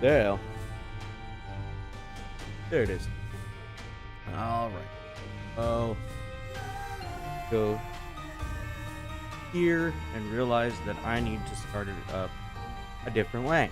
There. There it is. All right. Oh, go here and realize that I need to start it up a different way.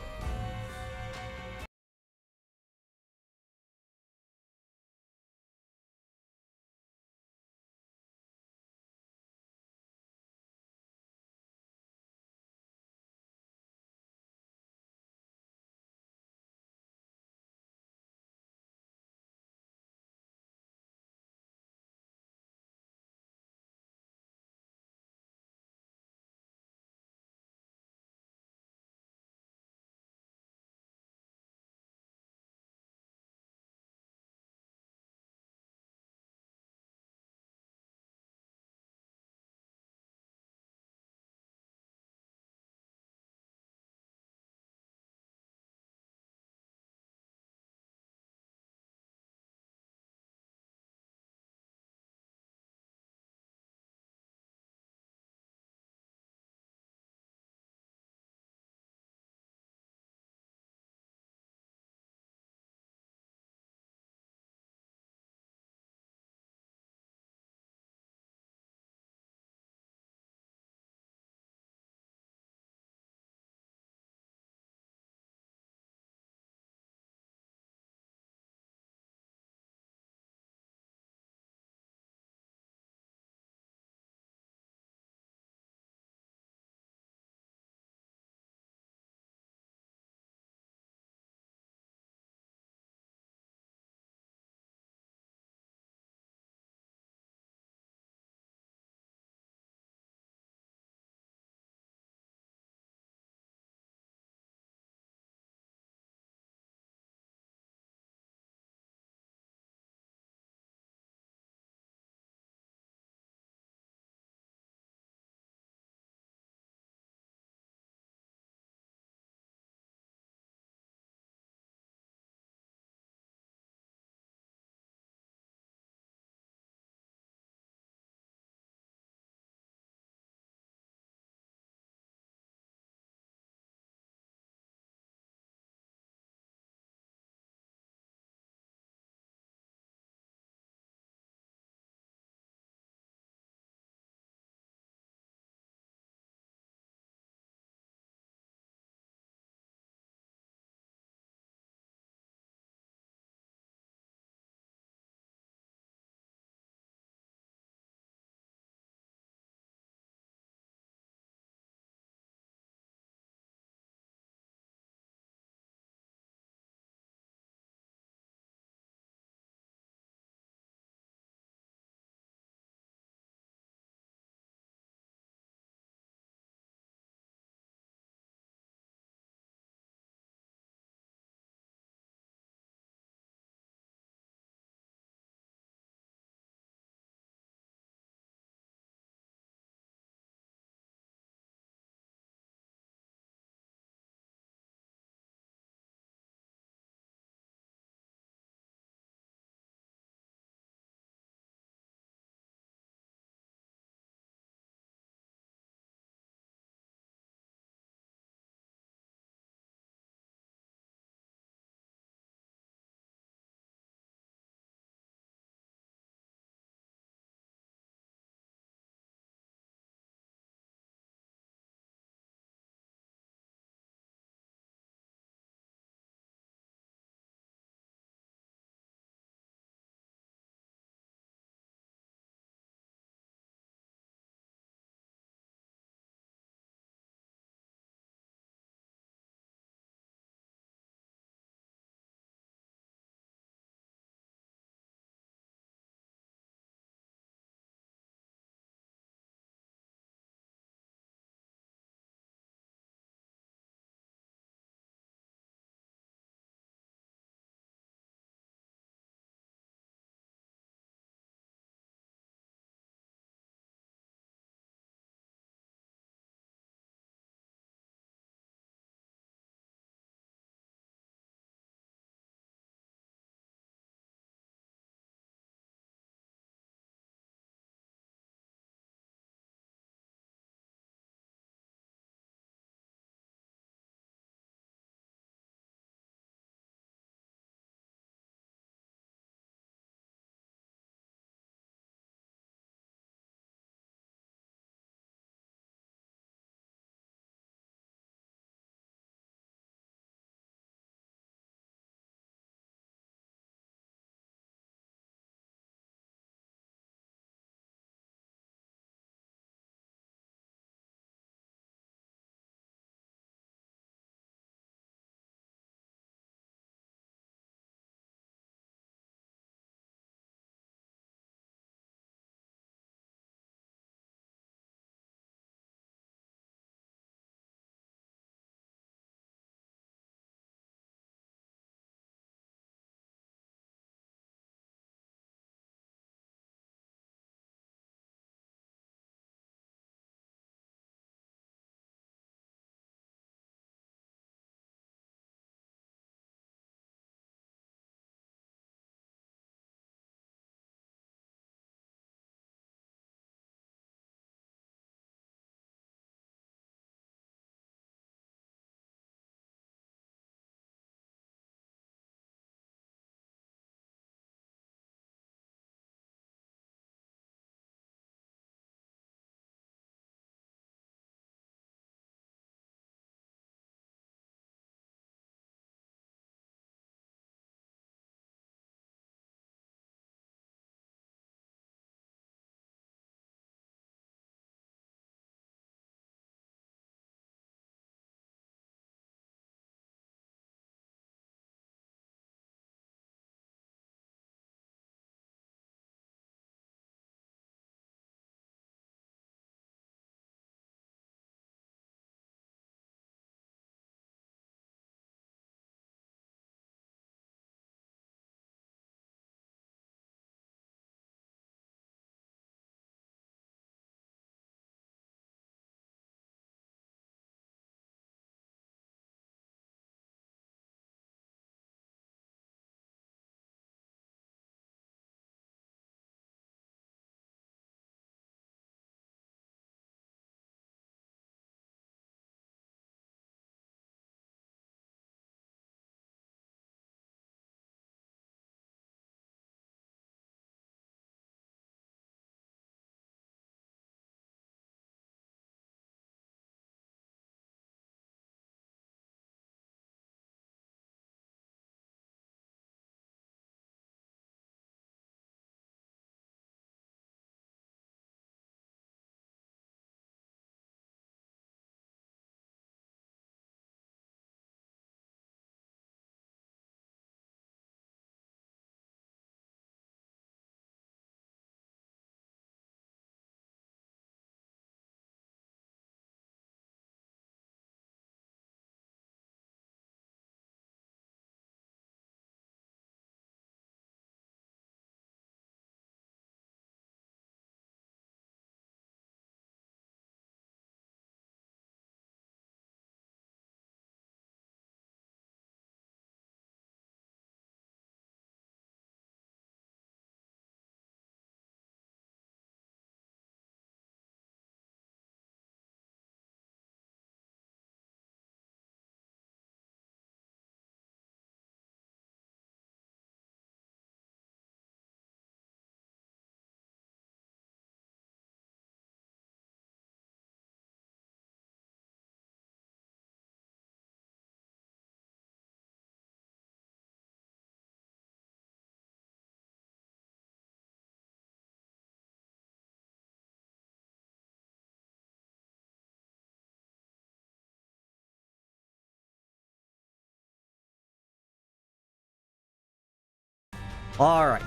Alright.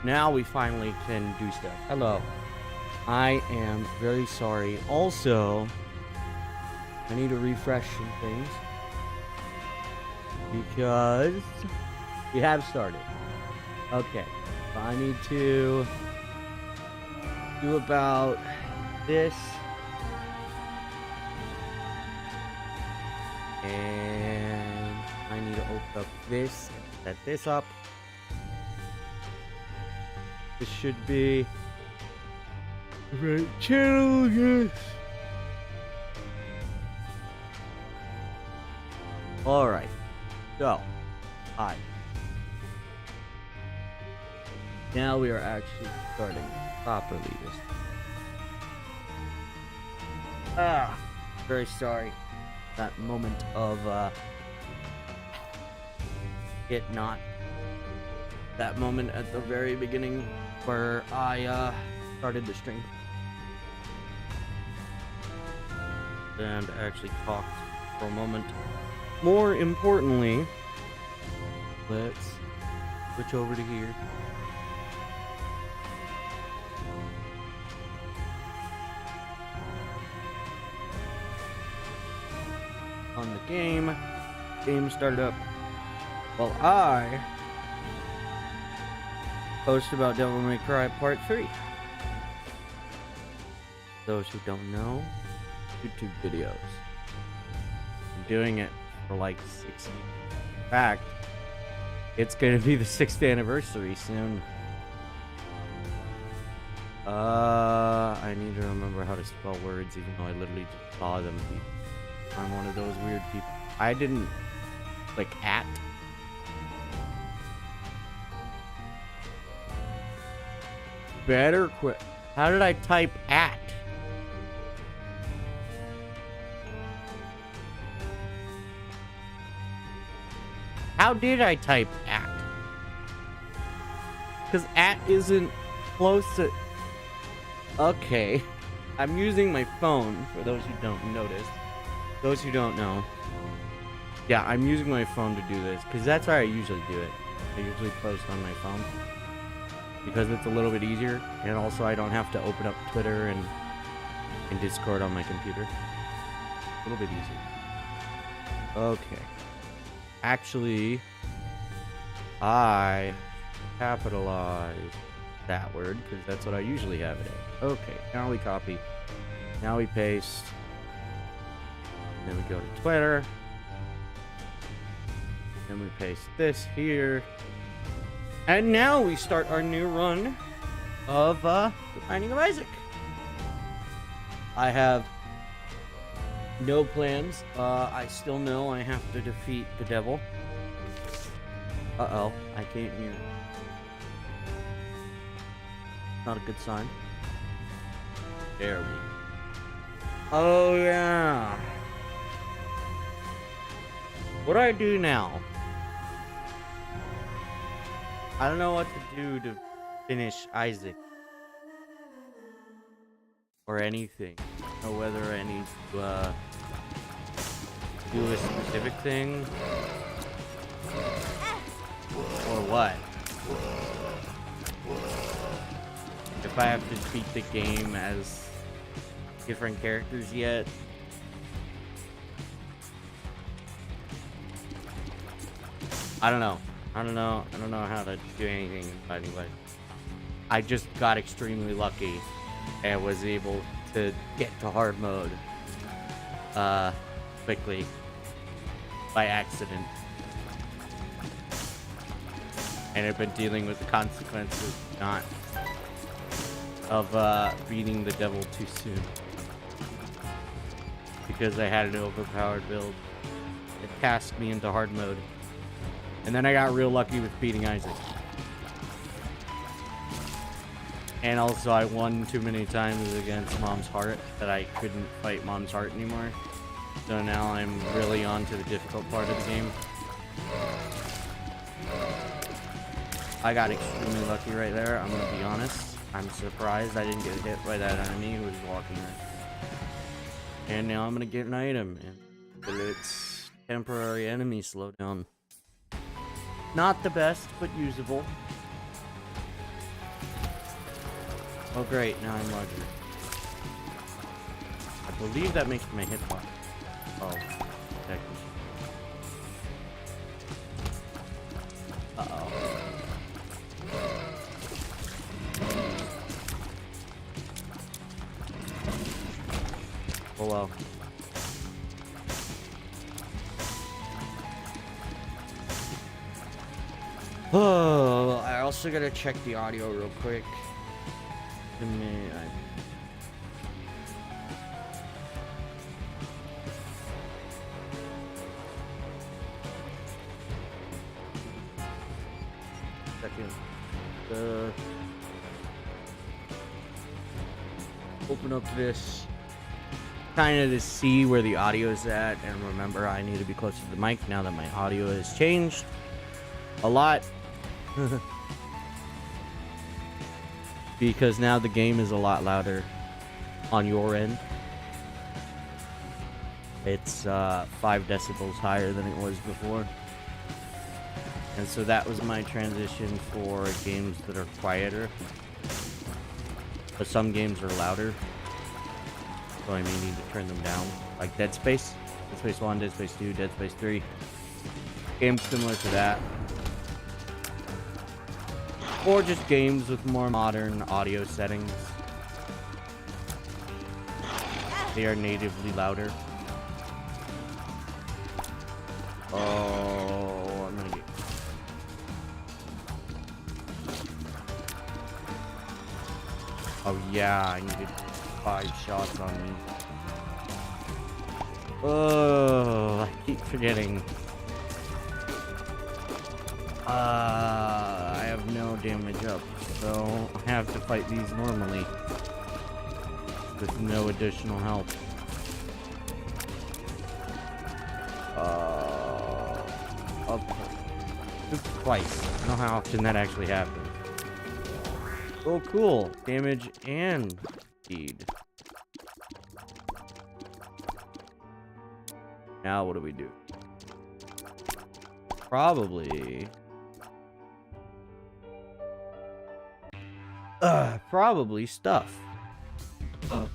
Now we finally can do stuff. Hello. I am very sorry. Also, I need to refresh some things. Because we have started. Okay. So I need to do about this. And I need to open up this. Set this up. This should be the right channel, yes. Alright. So, hi. Now we are actually starting properly this time. Very sorry. That moment of, it not. That moment at the very beginning where I, started the stream. And actually talked for a moment. More importantly, let's switch over to here. On the game started up. Well, I post about Devil May Cry Part 3. Those who don't know, YouTube videos. I'm doing it for like 6 years. In fact, it's gonna be the 6th anniversary soon. I need to remember how to spell words, even though I literally just saw them. I'm one of those weird people. I didn't click at. Better quit. How did I type at? How did I type at? Because at isn't close to... Okay. I'm using my phone, for those who don't notice. Those who don't know. Yeah, I'm using my phone to do this, because that's how I usually do it. I usually post on my phone. Because it's a little bit easier, and also I don't have to open up Twitter and Discord on my computer. A little bit easier. Okay. Actually, I capitalize that word, because that's what I usually have it at. Okay, now we copy. Now we paste. Then we go to Twitter. Then we paste this here. And now we start our new run of The Binding of Isaac. I have no plans. I still know I have to defeat the devil. Uh-oh, I can't hear. Not a good sign. There we go. Oh, yeah. What do I do now? I don't know what to do to finish Isaac. Or anything. Or whether I need to do a specific thing. Or what. If I have to beat the game as different characters yet. I don't know. I don't know how to do anything, but anyway. I just got extremely lucky and was able to get to hard mode quickly by accident. And I've been dealing with the consequences not of beating the devil too soon. Because I had an overpowered build. It cast me into hard mode. And then I got real lucky with beating Isaac. And also I won too many times against Mom's Heart that I couldn't fight Mom's Heart anymore. So now I'm really on to the difficult part of the game. I got extremely lucky right there, I'm gonna be honest. I'm surprised I didn't get hit by that enemy who was walking right. And now I'm gonna get an item. And it's temporary enemy slowdown. Not the best, but usable. Oh great, now I'm larger. I believe that makes my hitbox. Oh, technically. Uh-oh. Oh well. Oh, I also gotta check the audio real quick. Second. Open up this kind of to see where the audio is at, and remember I need to be closer to the mic now that my audio has changed a lot. Because now the game is a lot louder on your end. It's 5 decibels higher than it was before. And so that was my transition for games that are quieter. But some games are louder. So I may need to turn them down. Like Dead Space. Dead Space 1, Dead Space 2, Dead Space 3. Games similar to that. Or just games with more modern audio settings. They are natively louder. Oh, I'm gonna get... Oh yeah, I needed 5 shots on me. Oh, I keep forgetting. I have no damage up, so I have to fight these normally with no additional help. Up twice. I don't know how often that actually happens. Oh, cool. Damage and speed. Now what do we do? Probably... probably stuff.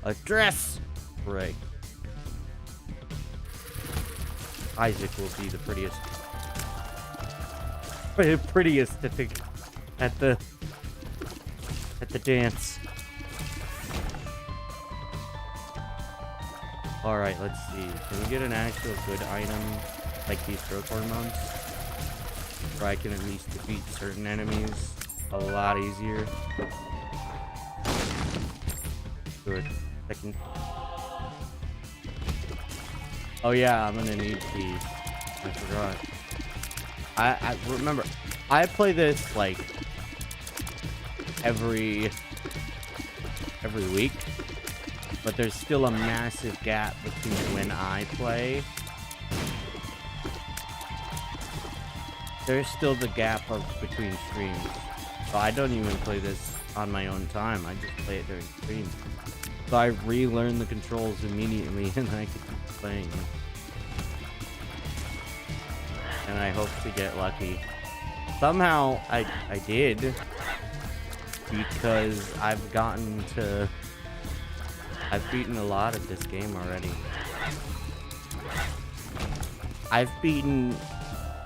A dress! Right. Isaac will be the prettiest. Prettiest at the dance. Alright, let's see. Can we get an actual good item like these growth hormones? Where I can at least defeat certain enemies a lot easier. Good. Second. Oh yeah, I'm gonna need these. I forgot. I remember. I play this like every week, but there's still a massive gap between when I play. There's still the gap of between streams, so I don't even play this on my own time. I just play it during streams. So I relearn the controls immediately, and I can keep playing. And I hope to get lucky. Somehow I did, because I've beaten a lot of this game already. I've beaten,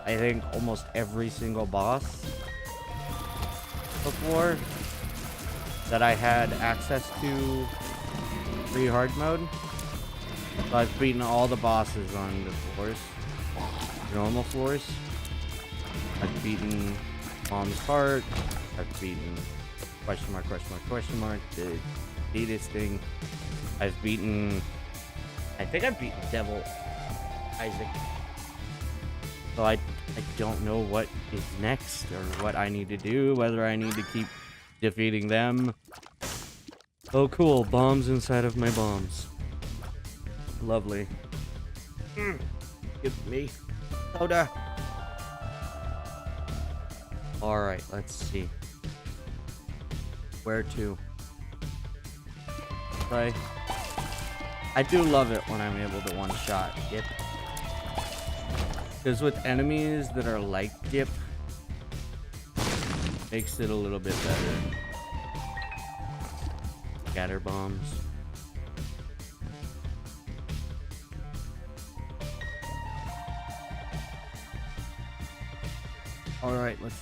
I think, almost every single boss before that I had access to free hard mode. So I've beaten all the bosses on the floors, normal floors. I've beaten Mom's Heart. I've beaten question mark, the Adidas thing. I've beaten, I think I've beaten Devil Isaac. So I don't know what is next or what I need to do, whether I need to keep defeating them. Oh cool, bombs inside of my bombs. Lovely. Give me soda. Alright, let's see. Where to? Right. I do love it when I'm able to one-shot dip. Because with enemies that are like dip, makes it a little bit better. scatter bombs. All right, let's.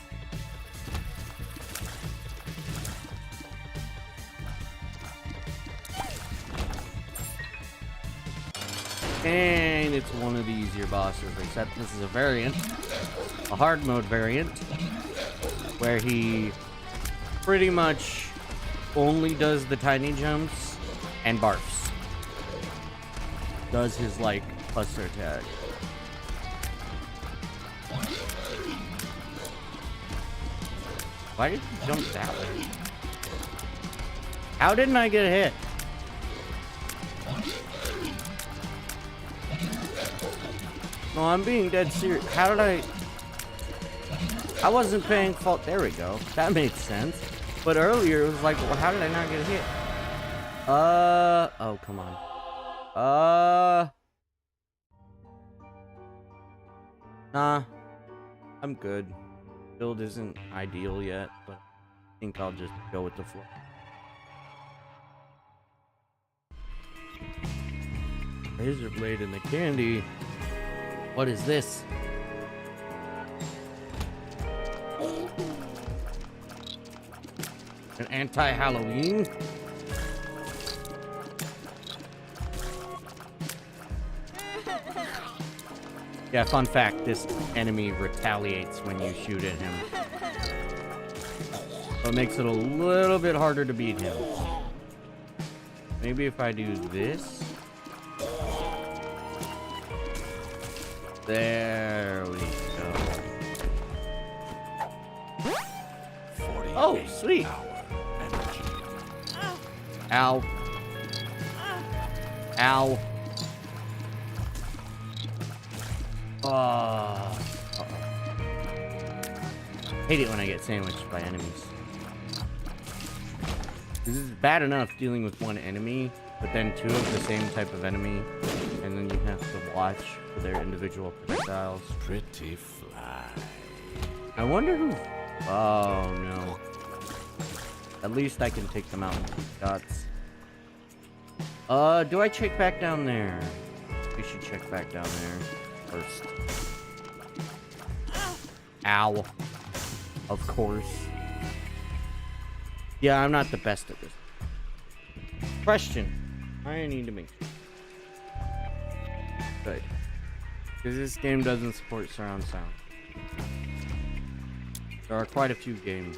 And it's one of the easier bosses, except this is a variant, a hard mode variant, where he pretty much only does the tiny jumps and barfs. Does his, like, cluster attack. Why did he jump that way? How didn't I get hit? No, I'm being dead serious. How did I wasn't paying fault. There we go. That makes sense. But earlier it was like, well, how did I not get hit? Oh, come on. Nah. I'm good. Build isn't ideal yet, but I think I'll just go with the flow. Razor blade in the candy. What is this? An anti-Halloween? Yeah, fun fact, this enemy retaliates when you shoot at him. So it makes it a little bit harder to beat him. Maybe if I do this. There we go. Oh, sweet. Ow. Ow. Hate it when I get sandwiched by enemies. This is bad enough dealing with one enemy, but then two of the same type of enemy, and then you have to watch for their individual projectiles. Pretty fly. I wonder who... Oh, no. At least I can take them out in 2 shots. Do I check back down there? We should check back down there first. Ow. Of course. Yeah, I'm not the best at this. Question. I need to make sure. Good. Because this game doesn't support surround sound. There are quite a few games.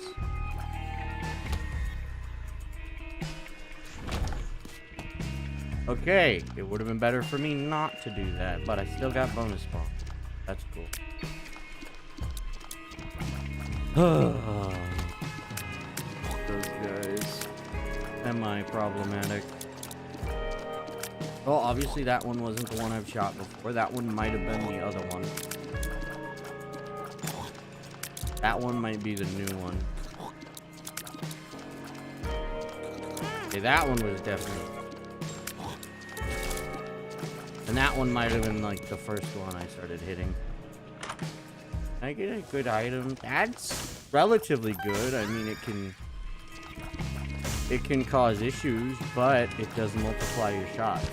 Okay, it would have been better for me not to do that, but I still got bonus ball. That's cool. Those guys. Semi-problematic. Well, obviously that one wasn't the one I've shot before. That one might have been the other one. That one might be the new one. Okay, that one was definitely... And that one might have been like the first one I started hitting. Can I get a good item? That's relatively good. I mean, it can cause issues, but it does multiply your shots.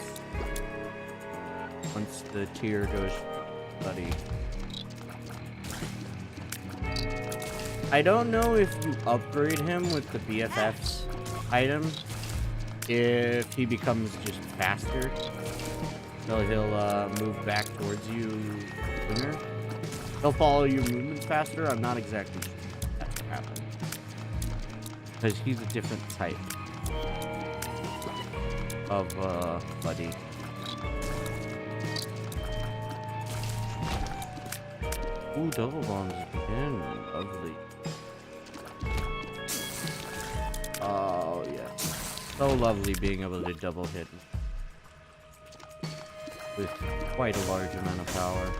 Once the tier goes buddy. I don't know if you upgrade him with the BFF's item, if he becomes just faster. So he'll move back towards you sooner. He'll follow your movements faster. I'm not exactly sure if that can happen. Because he's a different type of buddy. Ooh, double bombs again. Lovely. Oh, yeah. So lovely being able to double hit with quite a large amount of power.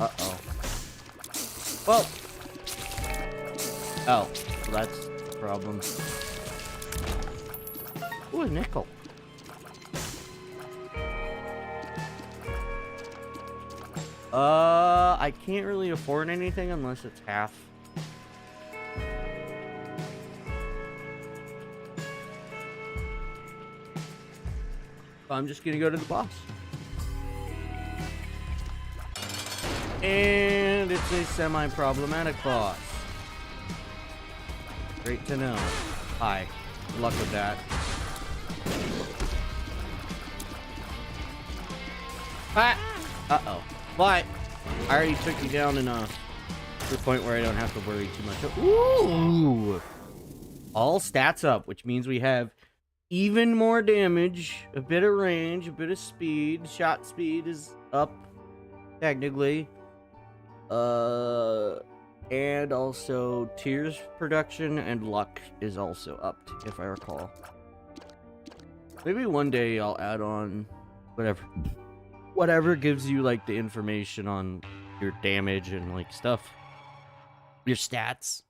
Uh-oh. Well. Oh, so that's the problem. Ooh, a nickel. I can't really afford anything unless it's half. I'm just gonna go to the boss. And it's a semi-problematic boss. Great to know. Hi. Good luck with that. Ah! Uh-oh. But I already took you down enough to the point where I don't have to worry too much. Ooh! All stats up, which means we have even more damage, a bit of range, a bit of speed. Shot speed is up, technically. And also tears production and luck is also upped, if I recall. Maybe one day I'll add on whatever gives you like the information on your damage and like stuff, your stats.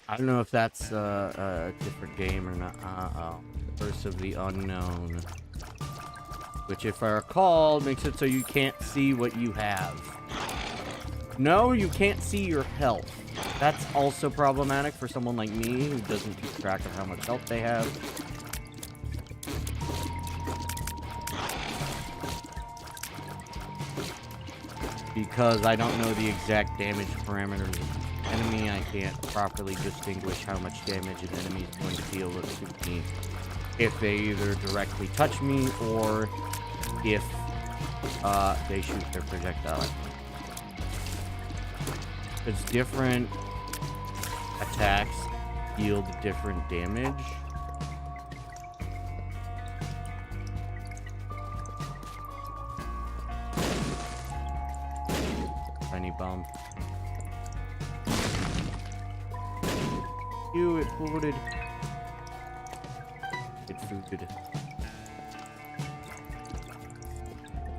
I don't know if that's a different game or not. Curse of the Unknown, which, if I recall, makes it so you can't see what you have. No, you can't see your health. That's also problematic for someone like me who doesn't keep track of how much health they have. Because I don't know the exact damage parameters of the enemy, I can't properly distinguish how much damage an enemy is going to deal with me if they either directly touch me or if they shoot their projectile at me. It's different attacks yield different damage. Tiny bomb. Ew, it floated. It floated.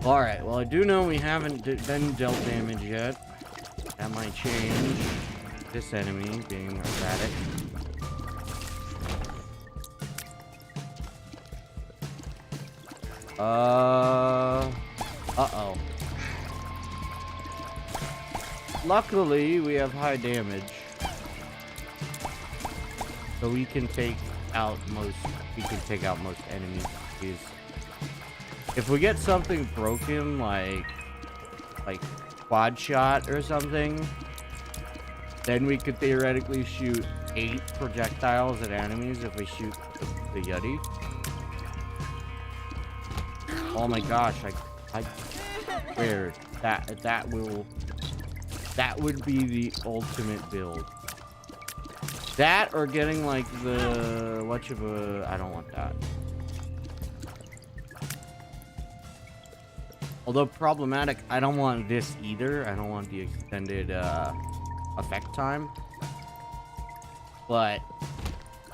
Alright, well I do know we haven't been dealt damage yet. That might change. This enemy being erratic. Uh-oh. Luckily, we have high damage. So we can take out most enemies. If we get something broken, like quad shot or something, then we could theoretically shoot 8 projectiles at enemies if we shoot the Yeti. Oh my gosh, I swear that would be the ultimate build. That or getting like the I don't want that. Although problematic, I don't want this either. I don't want the extended effect time. But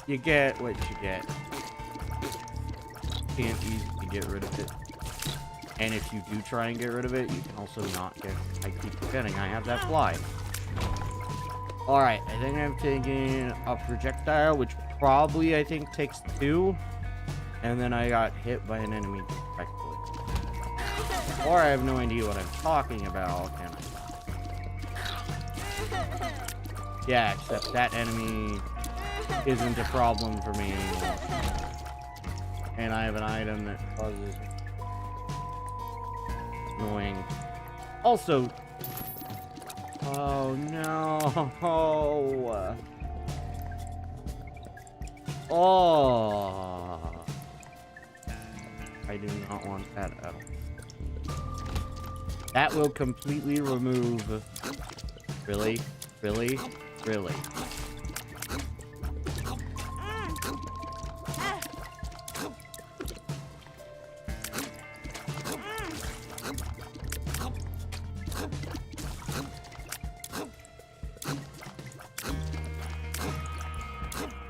you get what you get. Can't easily get rid of it. And if you do try and get rid of it, you can also not get... I keep forgetting I have that fly. Alright, I think I'm taking a projectile, which probably, I think, takes 2. And then I got hit by an enemy directly. Or I have no idea what I'm talking about. And yeah, except that enemy isn't a problem for me anymore. And I have an item that causes annoying. Also, oh no. Oh. I do not want that at all. That will completely remove... Really? Really? Really?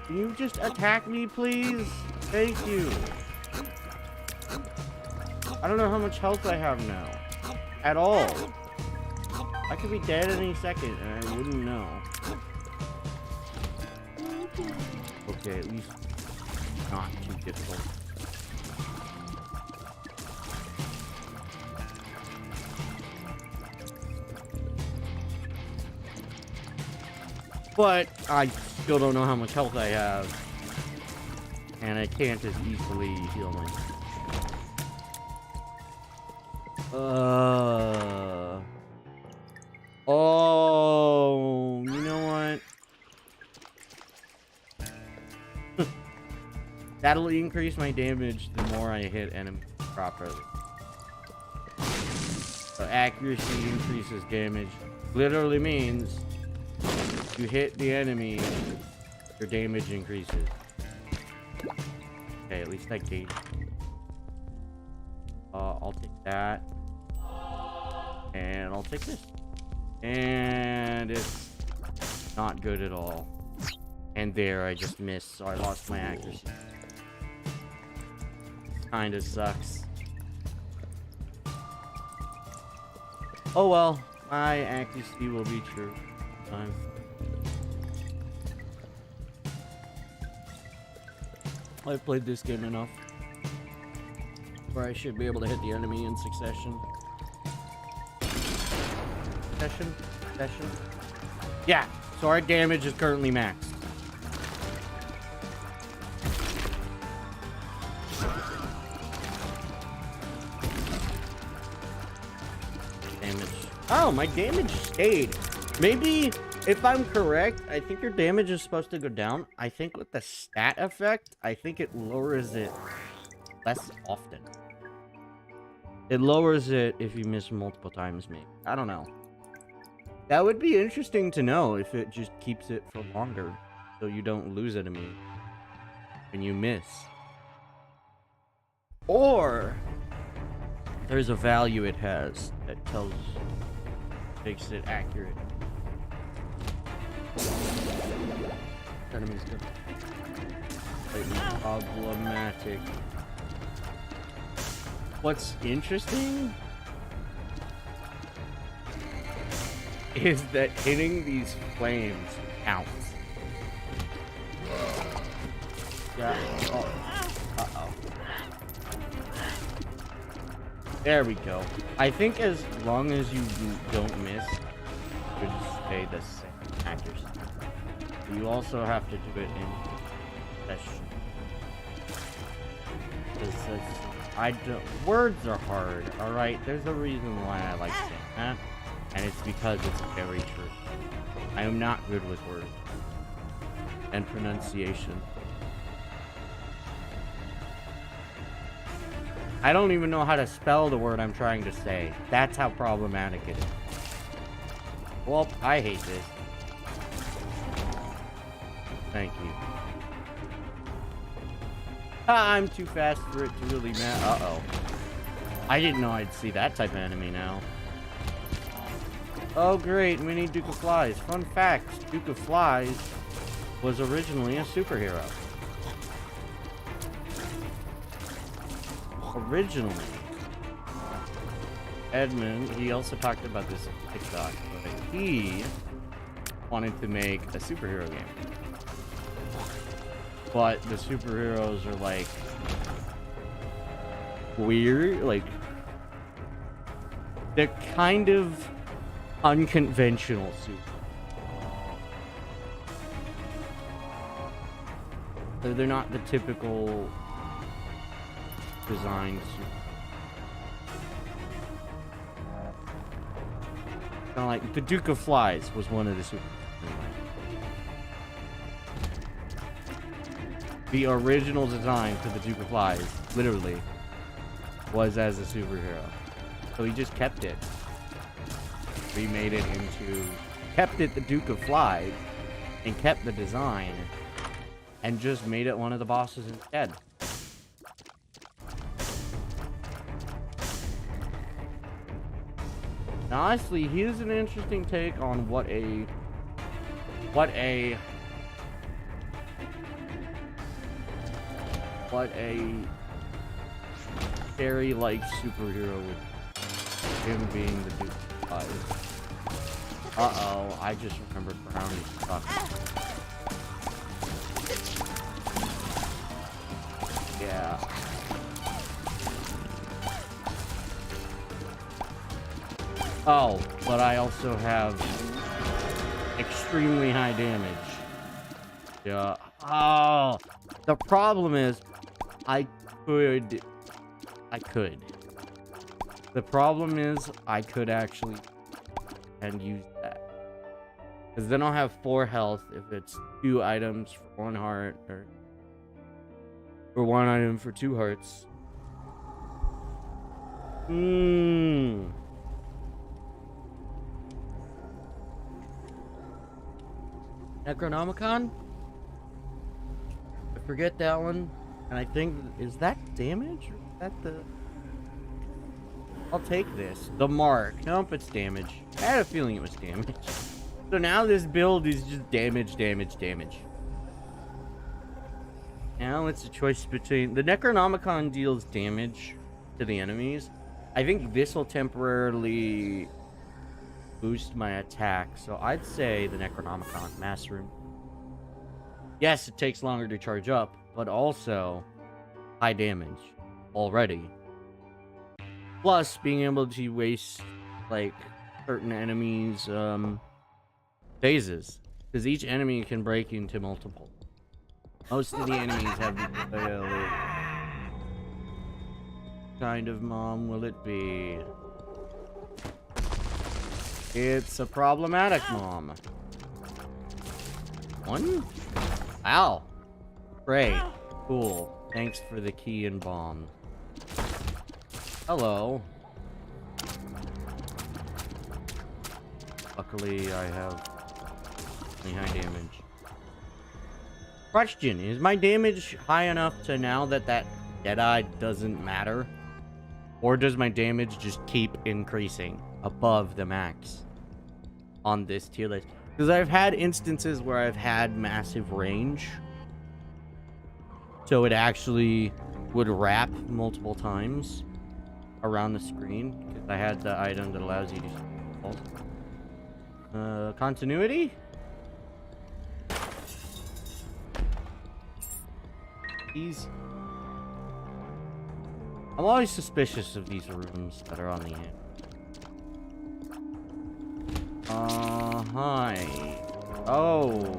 Can you just attack me, please? Thank you. I don't know how much health I have now. At all. I could be dead any second and I wouldn't know. Okay, at least not too difficult. But I still don't know how much health I have. And I can't as easily heal myself. Oh, you know what? That'll increase my damage the more I hit enemies properly. So accuracy increases damage. Literally means you hit the enemy, your damage increases. Okay, at least I gained. I'll take that. And I'll take this. And it's not good at all. And there, I just missed, so I lost my accuracy. Kinda sucks. Oh well, my accuracy will be true. Fine. I've played this game enough where I should be able to hit the enemy in succession. Succession? Yeah, so our damage is currently maxed. Damage. Oh, my damage stayed. Maybe, if I'm correct, I think your damage is supposed to go down. I think with the stat effect, I think it lowers it less often. It lowers it if you miss multiple times, maybe. I don't know. That would be interesting to know if it just keeps it for longer, so you don't lose enemy when you miss. Or there's a value it has that makes it accurate. Enemy's good. Slightly problematic. What's interesting is that hitting these flames counts. Yeah. Oh. Uh-oh. There we go. I think as long as you don't miss, you should stay the same accuracy. You also have to do it in session. Words are hard, alright? There's a reason why I like saying that. And it's because it's very true. I am not good with words. And pronunciation. I don't even know how to spell the word I'm trying to say. That's how problematic it is. Well, I hate this. Thank you. I'm too fast for it to really matter. Uh-oh. I didn't know I'd see that type of enemy now. Oh great, we need Duke of Flies. Fun fact, Duke of Flies was originally a superhero. Originally. Edmund, he also talked about this on TikTok, but he wanted to make a superhero game. But the superheroes are like weird, like they're kind of unconventional super. They're not the typical design super. Kind of like the Duke of Flies was one of the super. The original design for the Duke of Flies, literally, was as a superhero. So he just kept it. Remade it into... Kept it the Duke of Flies, and kept the design, and just made it one of the bosses instead. Now, honestly, here's an interesting take on what a fairy-like superhero would him being the Duke of Flies. Uh-oh, I just remembered Brownie's stuff. Yeah. Oh, but I also have extremely high damage. Yeah. Oh, the problem is I could The problem is I could actually and use that. Because then I'll have 4 health if it's 2 items for 1 heart, or 1 item for 2 hearts. Necronomicon? I forget that one. And I think, is that damage? Or is that the... I'll take this. The mark. Nope, it's damage. I had a feeling it was damage. So now this build is just damage, damage, damage. Now it's a choice between... The Necronomicon deals damage to the enemies. I think this will temporarily boost my attack. So I'd say the Necronomicon. Mass Room. Yes, it takes longer to charge up, but also high damage already. Plus, being able to waste, like, certain enemies' phases. Because each enemy can break into multiple. Most of the enemies have... kind of mom will it be? It's a problematic mom. 1? Ow. Great. Cool. Thanks for the key and bomb. Hello. Luckily, I have pretty high damage. Question, is my damage high enough to now that Deadeye doesn't matter? Or does my damage just keep increasing above the max on this tier list? Because I've had instances where I've had massive range. So it actually would wrap multiple times around the screen. Because I had the item that allows you to... continuity? These... I'm always suspicious of these rooms that are on the end. Hi. Oh.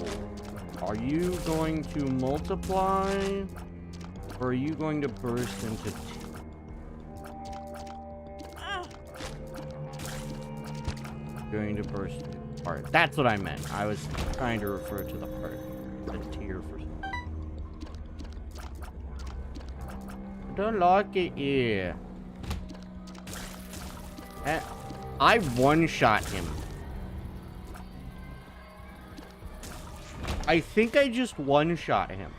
Are you going to multiply? Or are you going to burst into 2? Going to burst into part. That's what I meant. I was trying to refer to the part. The tier for some. I don't like it here. I one-shot him. I think I just one-shot him.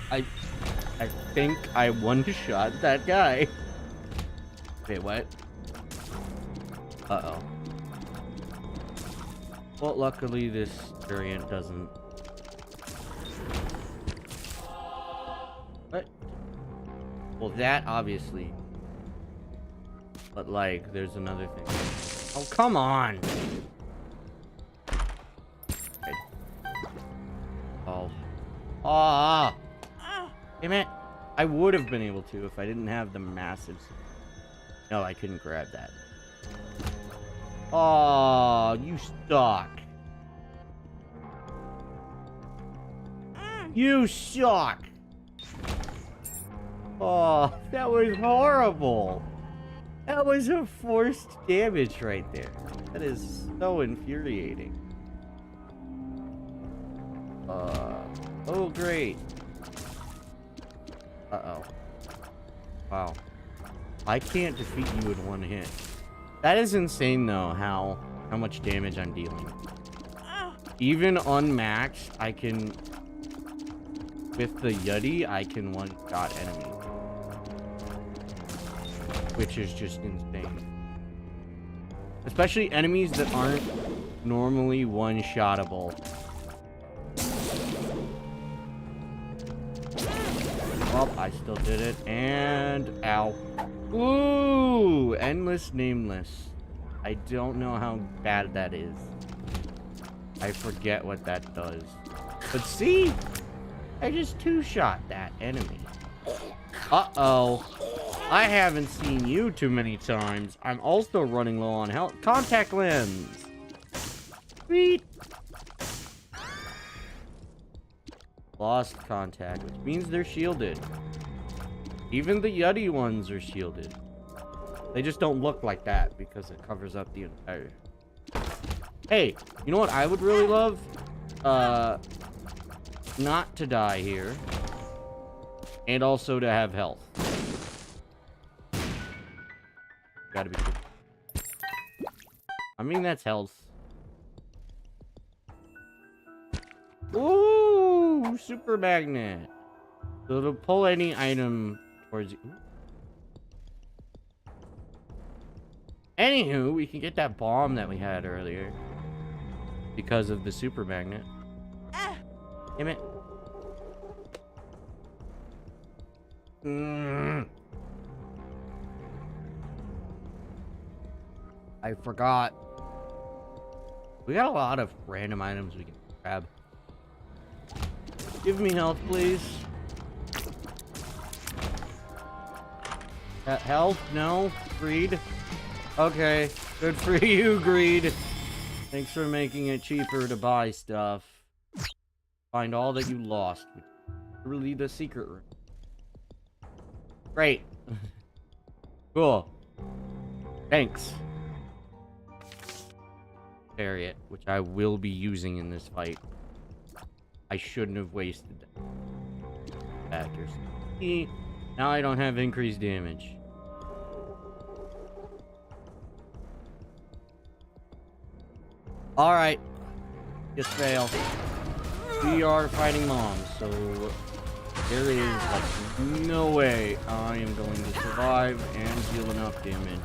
I think I one-shot that guy. Wait, what? Uh-oh. Well, luckily this variant doesn't. What? Well, that obviously. But like, there's another thing. Oh, come on! Okay. Oh. Ah! Damn it! I would have been able to if I didn't have the massive... No, I couldn't grab that. Oh, you suck. You suck. Oh, that was horrible. That was a forced damage right there. That is so infuriating. Oh, great. Uh-oh. Wow. I can't defeat you in one hit. That is insane, though, how much damage I'm dealing. Even unmaxed, I can... With the Yeti, I can one-shot enemies. Which is just insane. Especially enemies that aren't normally one-shottable. Well, I still did it, and ow. Ooh, endless nameless. I don't know how bad that is. I forget what that does. But see, I just two-shot that enemy. Uh-oh. I haven't seen you too many times. I'm also running low on health. Contact lens. Sweet. Lost contact, which means they're shielded. Even the Yeti ones are shielded. They just don't look like that because it covers up the entire... Hey, you know what I would really love? Not to die here. And also to have health. Gotta be cool. I mean, that's health. Ooh, super magnet. So it'll pull any item towards you. Anywho, we can get that bomb that we had earlier. Because of the super magnet. Damn it. I forgot. We got a lot of random items we can grab. Give me health, please. Health? No? Greed? Okay. Good for you, Greed. Thanks for making it cheaper to buy stuff. Find all that you lost. Really the secret room. Great. Cool. Thanks. Chariot, which I will be using in this fight. I shouldn't have wasted factors. Now I don't have increased damage. Alright. Just fail. We are fighting moms, so there is like no way I am going to survive and deal enough damage.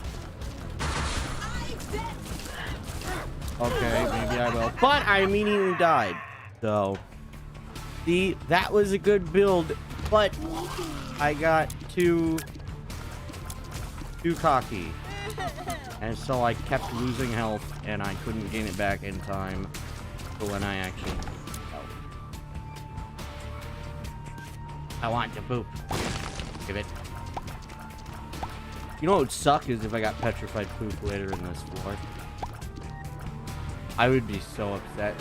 Okay, maybe I will. But I immediately died. So, see, that was a good build, but I got too cocky. And so I kept losing health, and I couldn't gain it back in time for when I actually... I want to poop. Give it. You know what would suck is if I got petrified poop later in this floor. I would be so upset.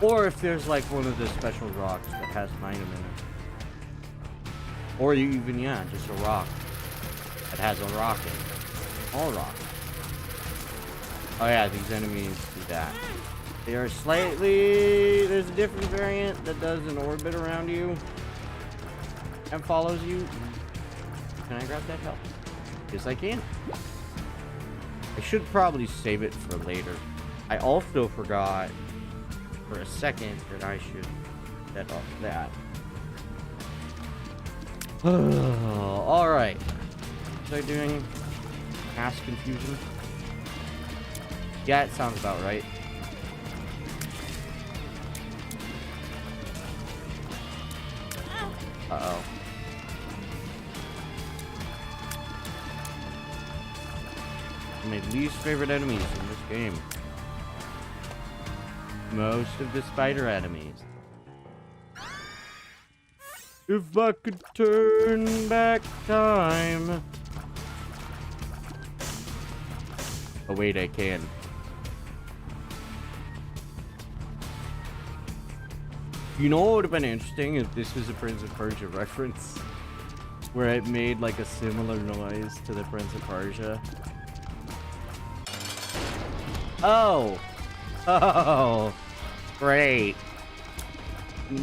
Or if there's like one of the special rocks that has an item in it. Or even, yeah, just a rock that has a rock in it. All rocks. Oh yeah, these enemies do that. They are slightly... There's a different variant that does an orbit around you and follows you. Can I grab that health? Yes, I can. I should probably save it for later. I also forgot for a second that I should set off that. Alright. Was I doing mass confusion? Yeah, it sounds about right. Uh-oh. My least favorite enemies in this game. Most of the spider enemies. If I could turn back time. Oh wait, I can. You know what would have been interesting if this was a Prince of Persia reference? Where it made like a similar noise to the Prince of Persia. Oh! Oh! Great.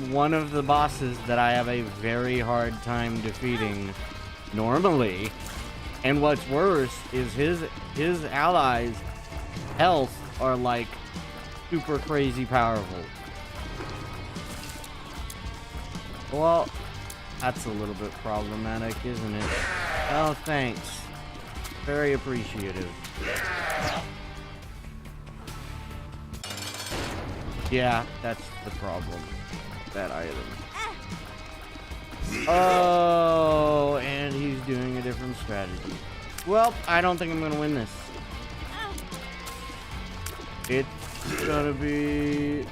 One of the bosses that I have a very hard time defeating normally. And what's worse is his allies' health are like super crazy powerful. Well, that's a little bit problematic, isn't it? Oh, thanks. Very appreciative. Yeah, that's the problem. That item. Oh, and he's doing a different strategy. Well, I don't think I'm gonna win this. It's gonna be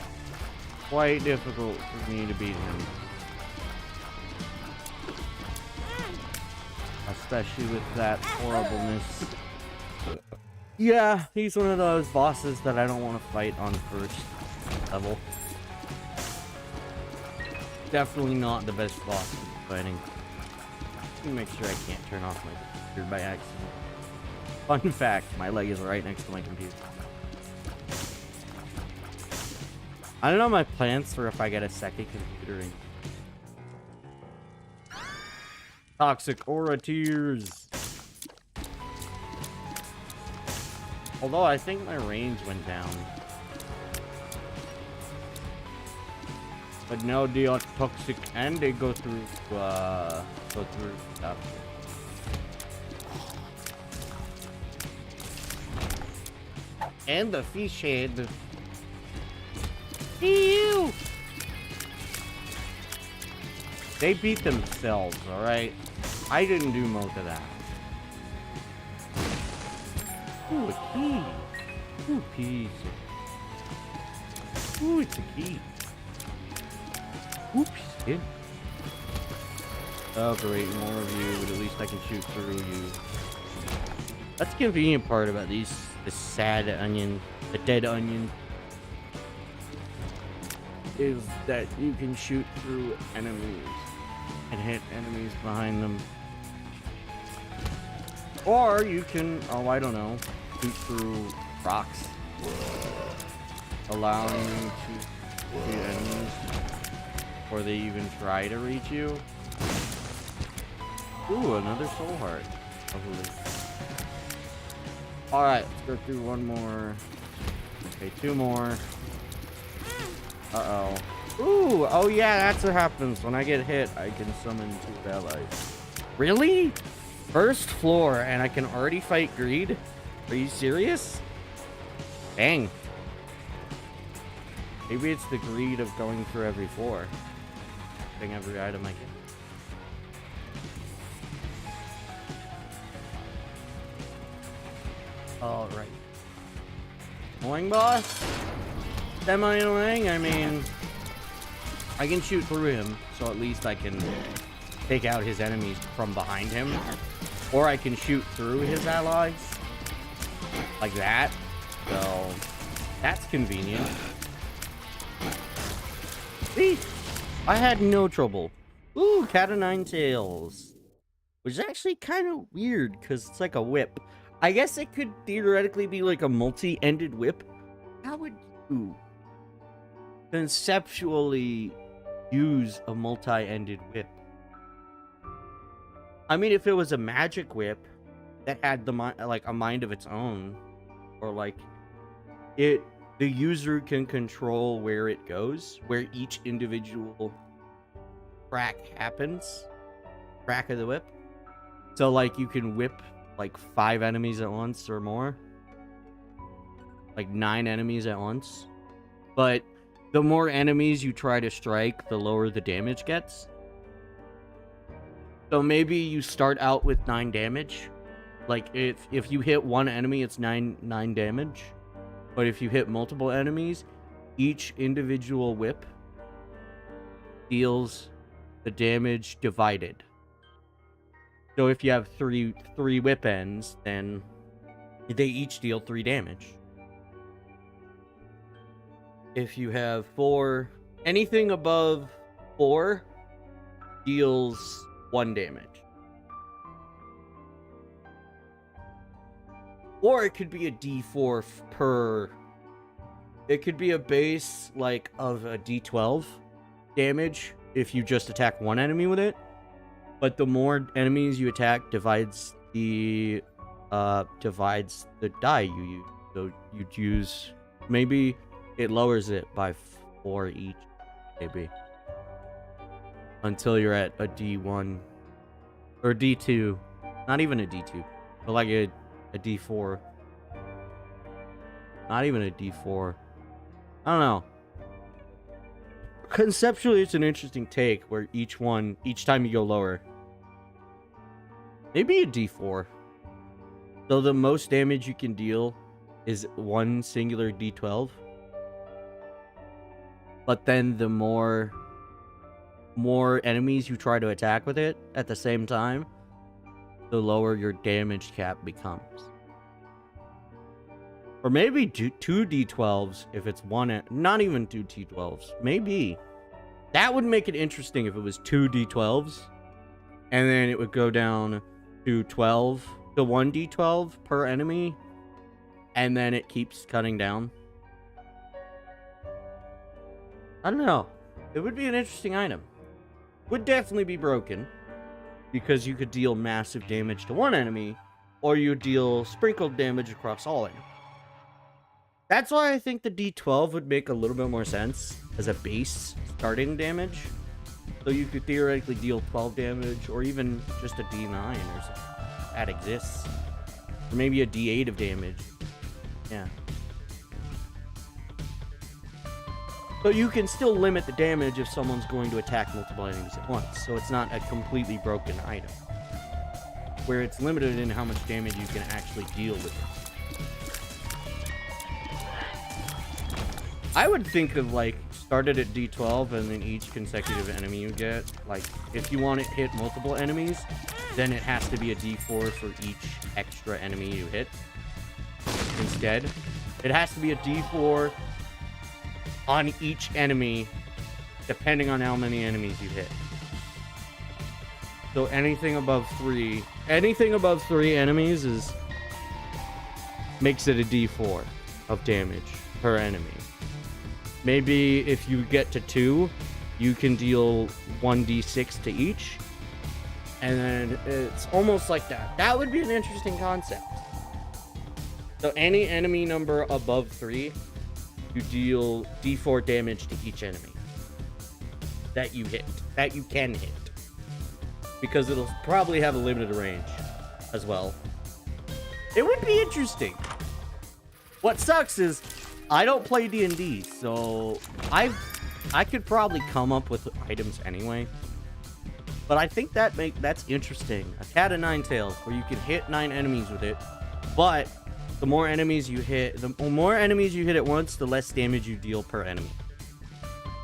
quite difficult for me to beat him. Especially with that horribleness. Yeah, he's one of those bosses that I don't want to fight on first level. definitely not the best boss to be fighting. Let me make sure I can't turn off my computer by accident. Fun fact, my leg is right next to my computer. I don't know my plans for if I get a second computer in. Toxic aura tears. Although I think my range went down. But no, they are toxic and they go through stuff. And the fish head. Ew! They beat themselves, alright? I didn't do most of that. Ooh, a key. Ooh, piece. Ooh, it's a key. Oops, kid. Oh, great, more of you, but at least I can shoot through you. That's the convenient part about these, the sad onion, the dead onion, is that you can shoot through enemies and hit enemies behind them. Or you can, oh, I don't know, shoot through rocks, allowing you to shoot enemies before they even try to reach you. Ooh, another soul heart. Lovely. Alright, let's go through one more. Okay, two more. Uh-oh. Ooh, oh yeah, that's what happens. When I get hit, I can summon two allies. Really? First floor, and I can already fight greed? Are you serious? Dang. Maybe it's the greed of going through every floor. Getting every item I get. Alright. Annoying boss? Semi-annoying? I mean, I can shoot through him, so at least I can take out his enemies from behind him. Or I can shoot through his allies. Like that. So, that's convenient. See? I had no trouble. Ooh, cat o' nine tails. Which is actually kind of weird, because it's like a whip. I guess it could theoretically be like a multi-ended whip. How would you conceptually use a multi-ended whip? I mean, if it was a magic whip that had the like a mind of its own, or like the user can control where it goes, where each individual crack happens, crack of the whip. So like you can whip like 5 enemies at once or more, like 9 enemies at once. But the more enemies you try to strike, the lower the damage gets. So maybe you start out with 9 damage. Like if you hit one enemy, it's 9 damage. But if you hit multiple enemies, each individual whip deals the damage divided. So if you have three whip ends, then they each deal 3 damage. If you have 4, anything above 4 deals 1 damage. Or it could be a D4 per. It could be a base like of a D12 damage if you just attack one enemy with it. But the more enemies you attack divides the die you use. So you'd use, maybe it lowers it by 4 each, maybe. Until you're at a D1 or D2. Not even a D2, but like a D4. Not even a D4. I don't know. Conceptually, it's an interesting take where each time you go lower. Maybe a D4. So the most damage you can deal is one singular D12. But then the more enemies you try to attack with it at the same time, the lower your damage cap becomes. Or maybe 2 D12s if it's one, not even 2 D12s. Maybe. That would make it interesting if it was 2 D12s, and then it would go down to 12, to 1 D12 per enemy, and then it keeps cutting down. I don't know. It would be an interesting item. Would definitely be broken, because you could deal massive damage to one enemy, or you deal sprinkled damage across all enemies. That's why I think the D12 would make a little bit more sense as a base starting damage. So you could theoretically deal 12 damage, or even just a D9 or something. That exists. Or maybe a D8 of damage. Yeah. So you can still limit the damage if someone's going to attack multiple enemies at once. So it's not a completely broken item, where it's limited in how much damage you can actually deal with it. I would think of, like, started at D12 and then each consecutive enemy you get. Like, if you want to hit multiple enemies, then it has to be a D4 for each extra enemy you hit. Instead, it has to be a D4 on each enemy, depending on how many enemies you hit. So anything above 3 enemies makes it a D4 of damage per enemy. Maybe if you get to 2, you can deal 1d6 to each. And then it's almost like that. That would be an interesting concept. So any enemy number above 3, you deal d4 damage to each enemy that you hit, that you can hit. Because it'll probably have a limited range as well. It would be interesting. What sucks is I don't play D&D, so I could probably come up with items anyway. But I think that's interesting. A cat of nine tails, where you can hit 9 enemies with it, but the more enemies you hit at once, the less damage you deal per enemy.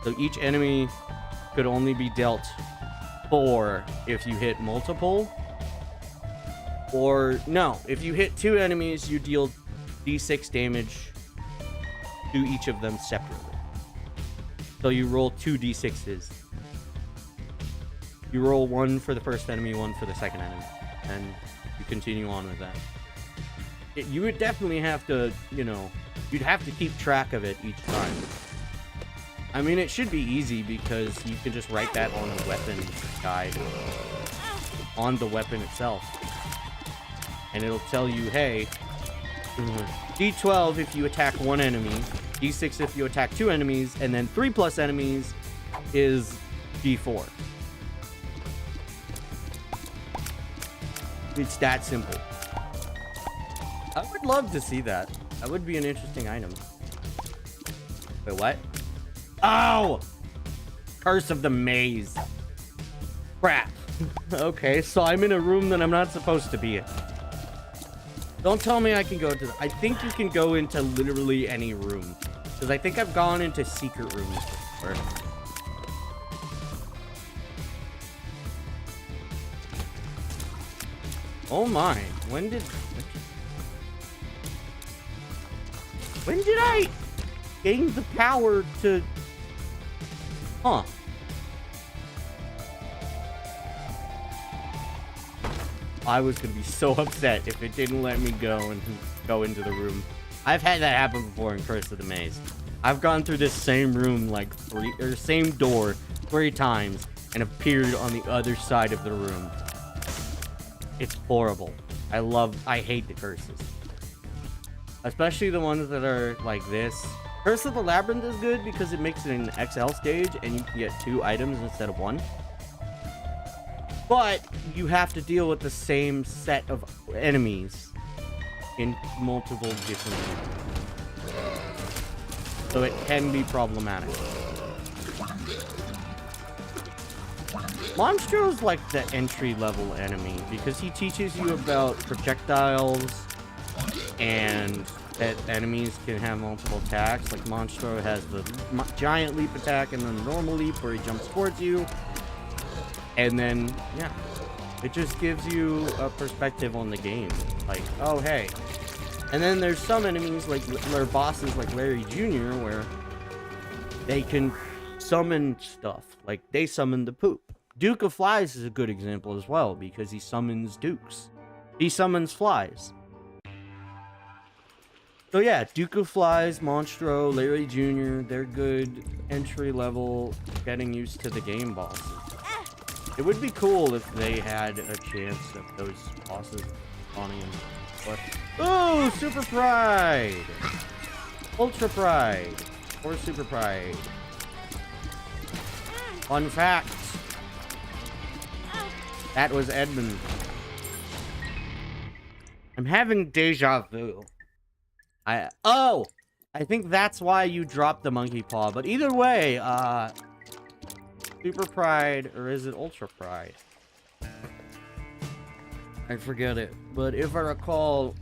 So each enemy could only be dealt 4 if you hit multiple. Or no, if you hit 2 enemies, you deal d6 damage to each of them separately. So you roll 2 d6s. You roll 1 for the first enemy, 1 for the second enemy, and you continue on with that. You would definitely have to, you'd have to keep track of it each time. I mean, it should be easy because you can just write that on a weapon guide, on the weapon itself. And it'll tell you, hey, D12 if you attack 1 enemy, D6 if you attack 2 enemies, and then 3+ enemies is D4. It's that simple. I would love to see that. That would be an interesting item. Wait, what? Oh! Curse of the Maze. Crap. Okay, so I'm in a room that I'm not supposed to be in. Don't tell me I can go to... I think you can go into literally any room. Because I think I've gone into secret rooms before. Oh my. When did I gain the power to... Huh. I was gonna be so upset if it didn't let me go into the room. I've had that happen before in Curse of the Maze. I've gone through this same room like same door 3 times and appeared on the other side of the room. It's horrible. I hate the curses. Especially the ones that are like this. Curse of the Labyrinth is good because it makes it an XL stage and you can get 2 items instead of 1. But you have to deal with the same set of enemies in multiple different rooms. So it can be problematic. Monstro's like the entry-level enemy because he teaches you about projectiles and that enemies can have multiple attacks. Like Monstro has the giant leap attack and then the normal leap where he jumps towards you. And then, yeah, it just gives you a perspective on the game. Like, oh, hey. And then there's some enemies, like, or bosses like Larry Jr., where they can summon stuff. Like, they summon the poop. Duke of Flies is a good example as well, because he summons dukes. He summons flies. So yeah, Duke of Flies, Monstro, Larry Jr., they're good entry level, getting used to the game bosses. It would be cool if they had a chance of those bosses spawning in. But, ooh, Super Pride! Ultra Pride. Or Super Pride. Fun fact. That was Edmund. I'm having deja vu. I think that's why you dropped the monkey paw. But either way, Super Pride, or is it Ultra Pride? I forget it. But if I recall,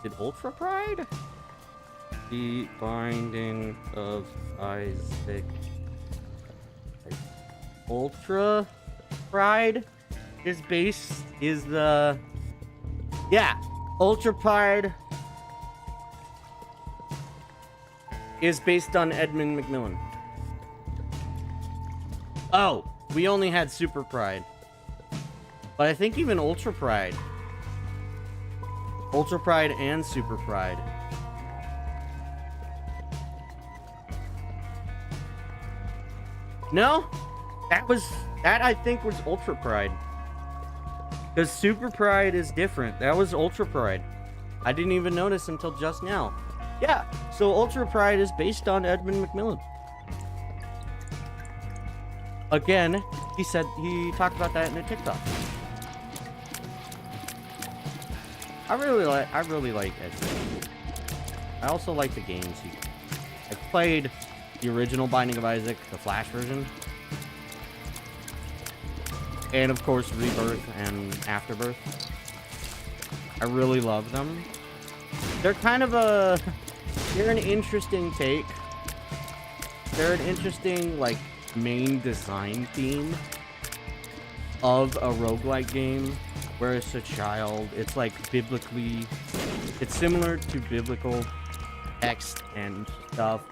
did Ultra Pride? The Binding of Isaac. Ultra Pride is Ultra Pride is based on Edmund McMillan. Oh, we only had Super Pride. But I think even Ultra Pride and Super Pride. No? That I think was Ultra Pride. Because Super Pride is different. That was Ultra Pride. I didn't even notice until just now. Yeah, so Ultra Pride is based on Edmund McMillan. Again, he talked about that in a TikTok. I really like Edmund. I also like the games I played the original Binding of Isaac, the Flash version. And of course, Rebirth and Afterbirth. I really love them. They're they're an interesting take. They're an interesting, like, main design theme of a roguelike game where it's a child. It's like it's similar to biblical text and stuff.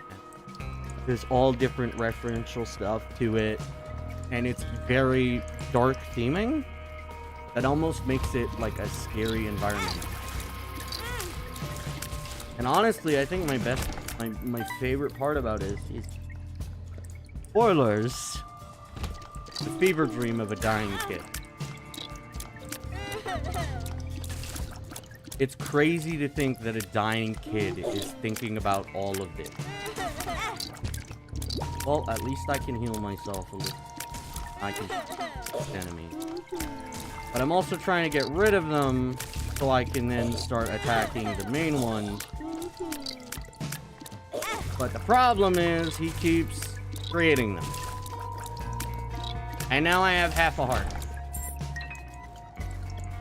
There's all different referential stuff to it. And it's very dark theming that almost makes it like a scary environment. And honestly, I think my favorite part about it is spoilers. The fever dream of a dying kid. It's crazy to think that a dying kid is thinking about all of this. Well, at least I can heal myself a little. I can enemy. But I'm also trying to get rid of them so I can then start attacking the main one. But the problem is he keeps creating them. And now I have half a heart.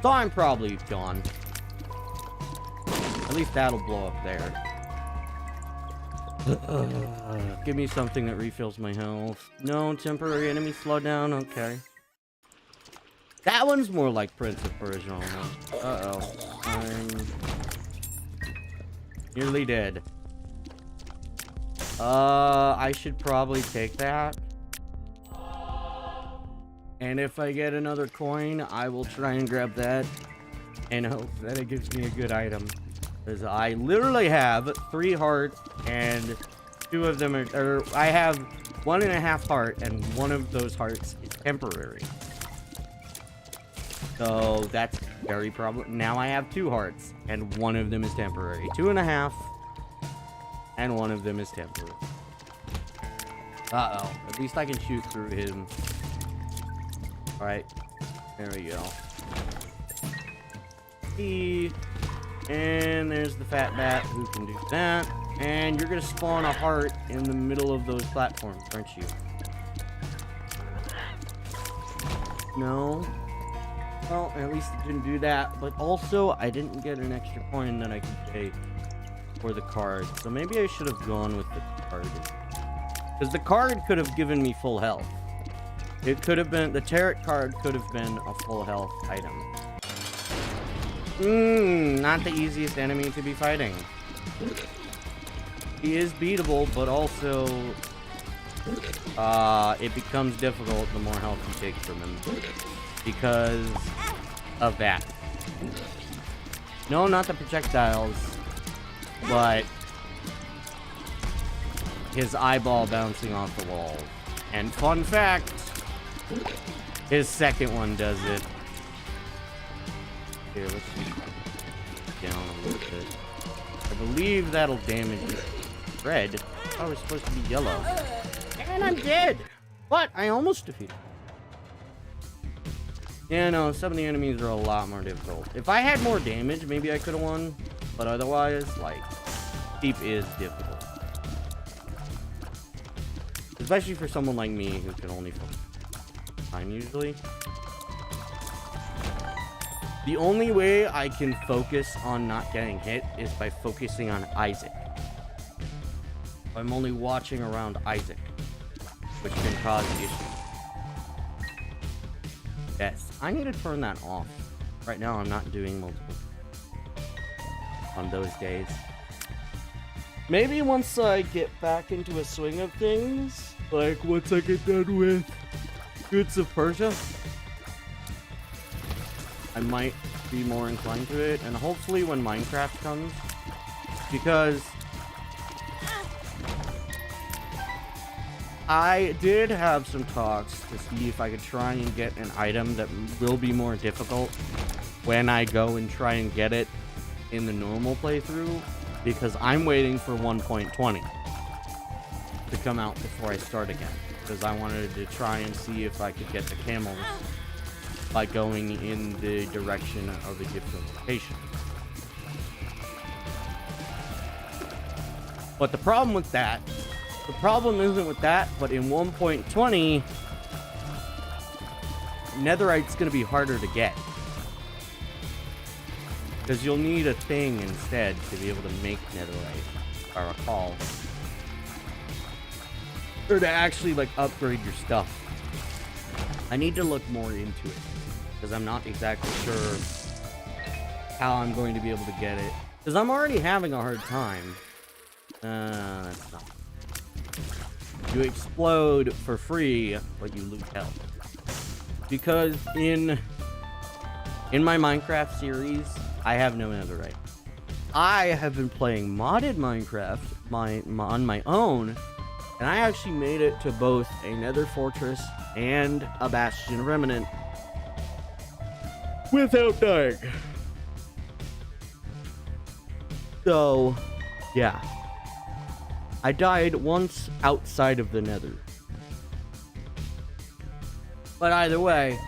So I'm probably gone. At least that'll blow up there. Give me something that refills my health. No, temporary enemy slowdown. Okay. That one's more like Prince of Persia almost. Uh-oh. I'm nearly dead. I should probably take that. And if I get another coin, I will try and grab that and hope that it gives me a good item. Because I literally have 3 hearts and 2 of them are, I have 1.5 heart and 1 of those hearts is temporary. So that's very problem. Now I have 2 hearts and 1 of them is temporary. 2.5 and 1 of them is temporary. Uh-oh. At least I can shoot through him. Alright. There we go. And there's the fat bat who can do that. And you're gonna spawn a heart in the middle of those platforms, aren't you? No. Well, at least it didn't do that. But also, I didn't get an extra coin that I could pay for the card. So maybe I should have gone with the card. Because the card could have given me full health. It could have been, the tarot card could have been a full health item. Not the easiest enemy to be fighting. He is beatable, but also it becomes difficult the more health you take from him. Because of that. No, not the projectiles, but his eyeball bouncing off the wall. And fun fact, his second one does it. Here, let's see. Down a little bit. I believe that'll damage red. Oh, it's supposed to be yellow. And I'm dead! But I almost defeated. Yeah, no, some of the enemies are a lot more difficult. If I had more damage, maybe I could have won. But otherwise, like, Steep is difficult. Especially for someone like me who can only focus time usually. The only way I can focus on not getting hit is by focusing on Isaac. I'm only watching around Isaac, which can cause issues. Yes, I need to turn that off. Right now, I'm not doing multiple on those days. Maybe once I get back into a swing of things, like once I get done with Goods of Persia, I might be more inclined to it, and hopefully when Minecraft comes, because I did have some talks to see if I could try and get an item that will be more difficult when I go and try and get it in the normal playthrough, because I'm waiting for 1.20 to come out before I start again, because I wanted to try and see if I could get the camels by going in the direction of a different location. But the problem with that, the problem isn't with that, but in 1.20, netherite's gonna be harder to get. Because you'll need a thing instead to be able to make netherite, if I recall. Or to actually, like, upgrade your stuff. I need to look more into it, because I'm not exactly sure how I'm going to be able to get it. Because I'm already having a hard time. That's not. You explode for free, but you lose health. Because in my Minecraft series, I have no netherite. I have been playing modded Minecraft on my own, and I actually made it to both a nether fortress and a bastion remnant without dying. So, yeah. I died once outside of the nether. But either way,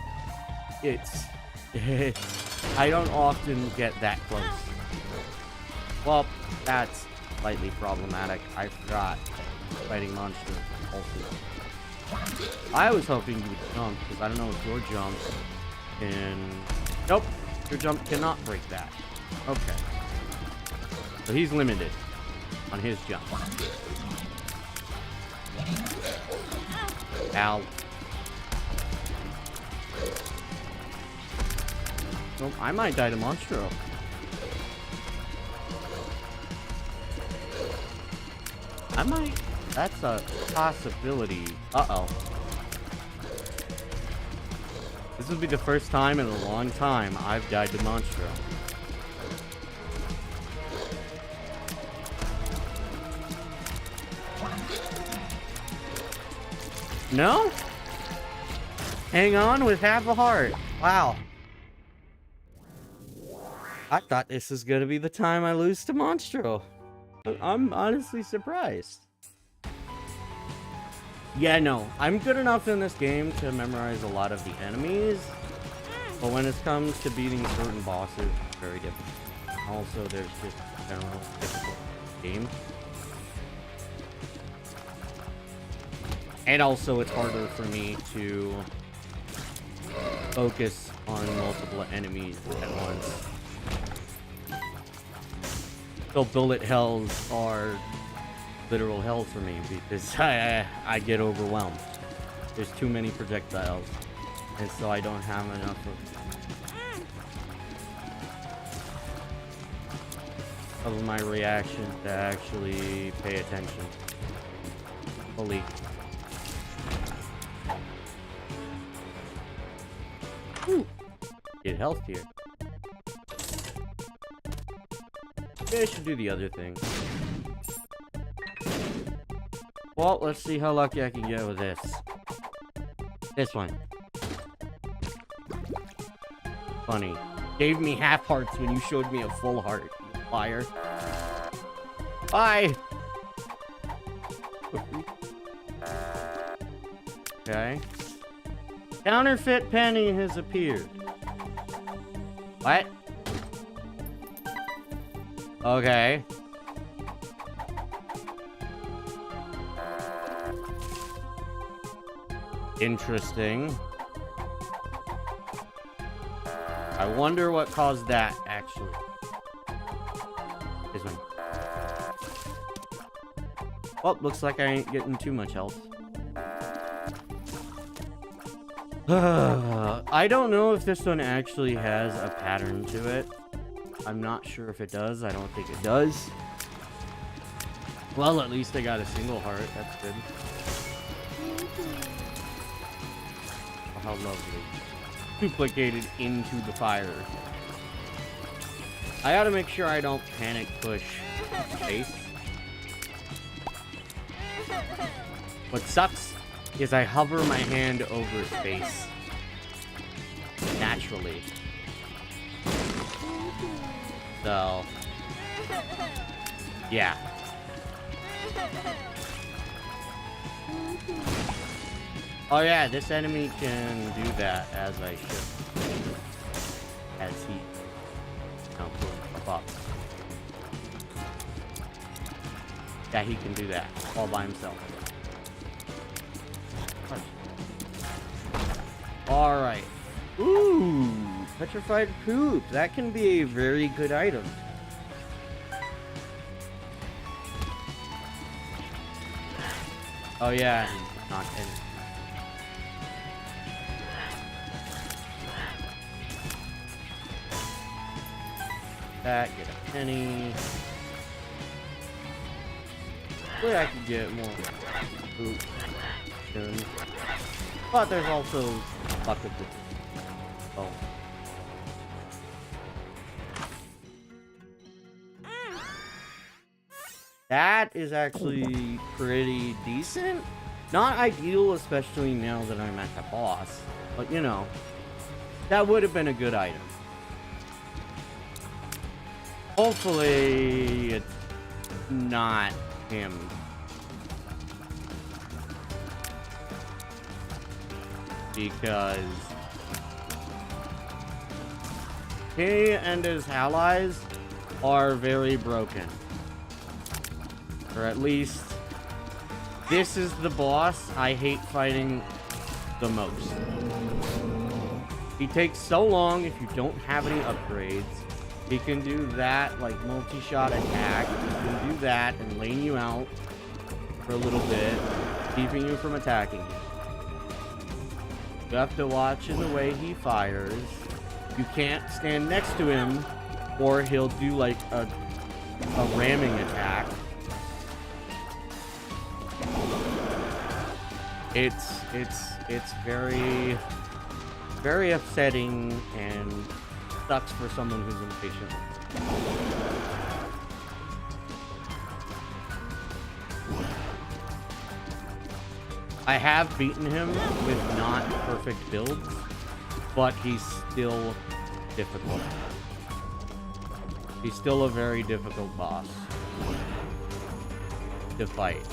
it's I don't often get that close. Well, that's slightly problematic. I forgot fighting monsters also. I was hoping you would jump, because I don't know if your jump can... Nope, your jump cannot break that. Okay. So he's limited on his jump. Ow. Well, I might die to Monstro. I might. That's a possibility. Uh-oh. This will be the first time in a long time I've died to Monstro. No? Hang on with half a heart. Wow. I thought this was gonna be the time I lose to Monstro. I'm honestly surprised. Yeah, no. I'm good enough in this game to memorize a lot of the enemies. But when it comes to beating certain bosses, it's very difficult. Also, there's just general difficult game. And also, it's harder for me to focus on multiple enemies at once. So bullet hells are literal hell for me, because I get overwhelmed. There's too many projectiles, and so I don't have enough of my reaction to actually pay attention fully. get health here. Maybe I should do the other thing. Well, let's see how lucky I can get with this. This one. Funny. Gave me half hearts when you showed me a full heart, you liar. Bye! Okay. Counterfeit penny has appeared. What? Okay. Interesting. I wonder what caused that, actually. This one. Well, looks like I ain't getting too much health. I don't know if this one actually has a pattern to it. I'm not sure if it does. I don't think it does. Well, at least I got a single heart. That's good. Oh, how lovely. Duplicated into the fire. I gotta make sure I don't panic push space. What sucks is I hover my hand over space naturally. So, yeah. Oh yeah, this enemy can do that as I should. As he... Oh, cool. Up. Yeah, he can do that all by himself. Alright. Ooh, petrified poop. That can be a very good item. Oh yeah, not in. That, get a penny. Hopefully I can get more poop soon. But there's also buckets of... Oh. That is actually pretty decent. Not ideal, especially now that I'm at the boss. But, you know, that would have been a good item. Hopefully, it's not him. Because he and his allies are very broken. Or at least, this is the boss I hate fighting the most. He takes so long if you don't have any upgrades. He can do that, like, multi-shot attack. He can do that and lane you out for a little bit, keeping you from attacking you. You have to watch in the way he fires. You can't stand next to him, or he'll do, like, a ramming attack. It's very, very upsetting and sucks for someone who's impatient. I have beaten him with not perfect builds, but he's still difficult. He's still a very difficult boss to fight.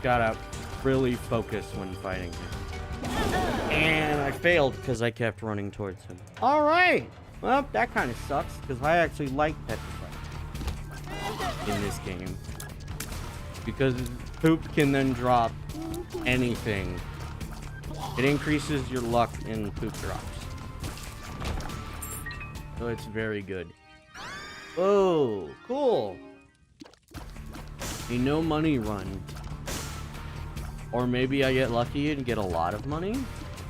Gotta really focus when fighting him. And I failed because I kept running towards him. Alright! Well, that kind of sucks because I actually like petrified in this game. Because poop can then drop anything. It increases your luck in poop drops. So it's very good. Oh, cool. A no money run. Or maybe I get lucky and get a lot of money?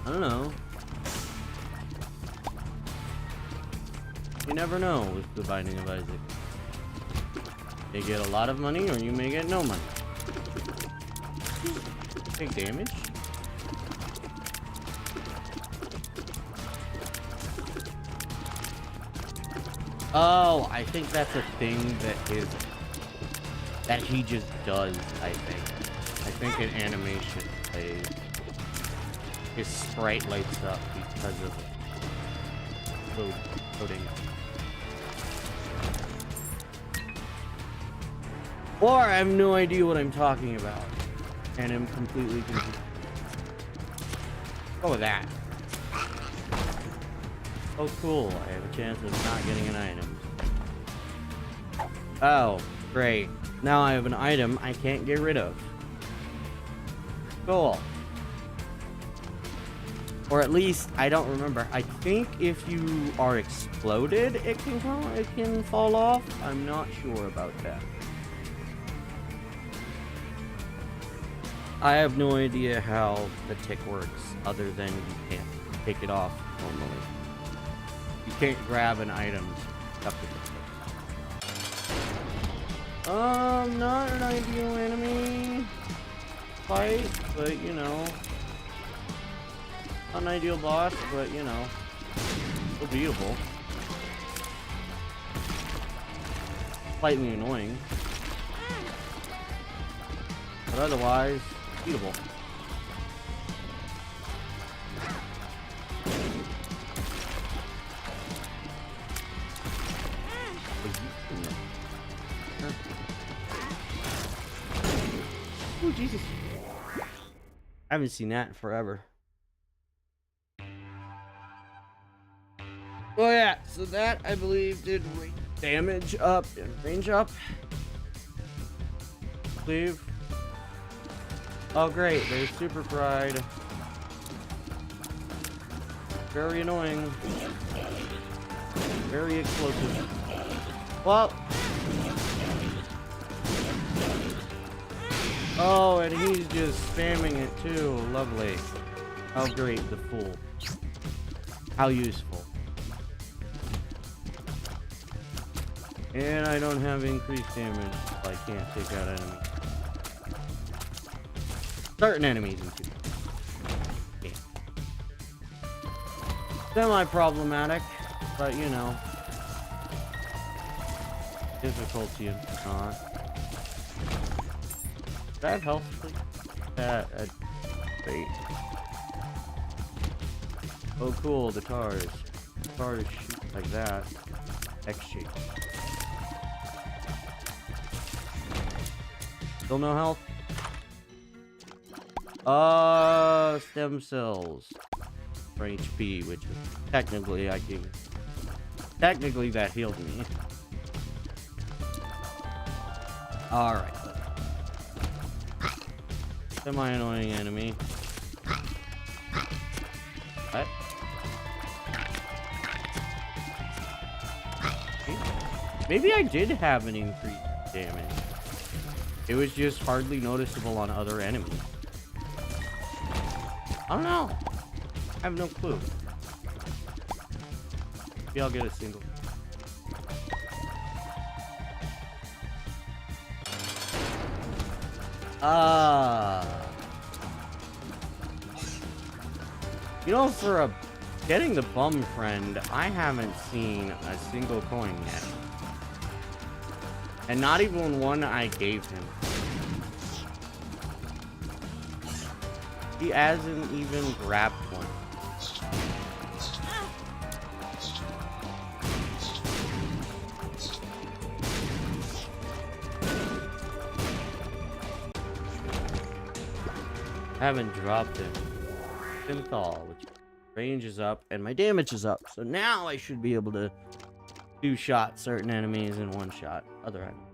I don't know. You never know with the Binding of Isaac. You get a lot of money or you may get no money. Take damage? Oh, I think that's a thing that he just does, I think an animation plays. His sprite lights up because of loading. Or I have no idea what I'm talking about. And I'm completely confused. Go with that. Oh cool, I have a chance of not getting an item. Oh, great. Now I have an item I can't get rid of. Cool. Or at least, I don't remember. I think if you are exploded, it can fall off. I'm not sure about that. I have no idea how the tick works, other than you can't take it off normally. You can't grab an item up to the tick. Not an ideal enemy fight, but you know. Not an ideal boss, but you know. Still beatable. Slightly annoying. But otherwise, beatable. Oh, Jesus. I haven't seen that in forever. Oh yeah, so that, I believe, did damage up and range up. I believe. Oh great, there's Super Pride. Very annoying. Very explosive. Well. Oh, and he's just spamming it too. Lovely. Oh great, the fool. How useful. And I don't have increased damage, so I can't take out enemies. Certain enemies in 2. Yeah. Semi-problematic, but you know. Difficulty and not. Does that health, please? Wait. Oh cool, the cars. The cars shoot like that. X-shape. Still no health? Stem cells for HP, which technically technically that healed me. Alright. Semi-annoying enemy. What? Maybe I did have an increased damage. It was just hardly noticeable on other enemies. I don't know. I have no clue. Maybe I'll get a single. You know, for getting the bum friend, I haven't seen a single coin yet. And not even one I gave him. He hasn't even grabbed one. I haven't dropped it. Synthol, which range is up and my damage is up. So now I should be able to two-shot certain enemies in one shot other enemies.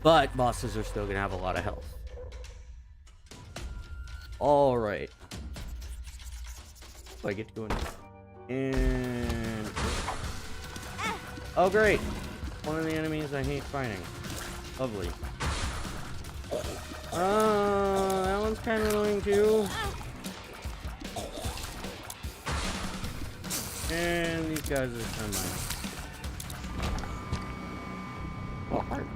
But bosses are still gonna have a lot of health. Alright. So I get to go in. And oh great. One of the enemies I hate fighting. Lovely. That one's kind of annoying too. And these guys are kind of hard.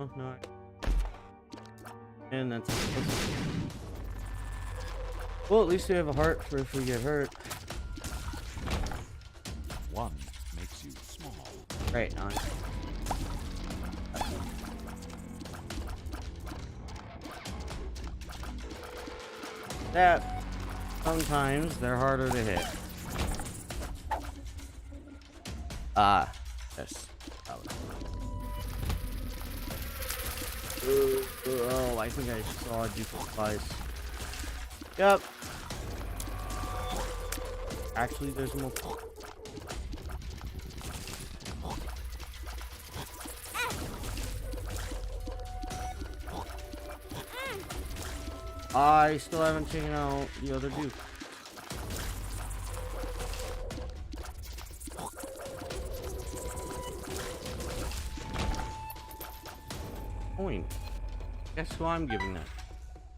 Oh no. And that's well, at least we have a heart for if we get hurt. One makes you small. Right on. That sometimes they're harder to hit. Ah, yes. Oh, I think I saw a duplicate slice. Yep. Actually, there's more. I still haven't taken out the other dude. Point. Guess who I'm giving that?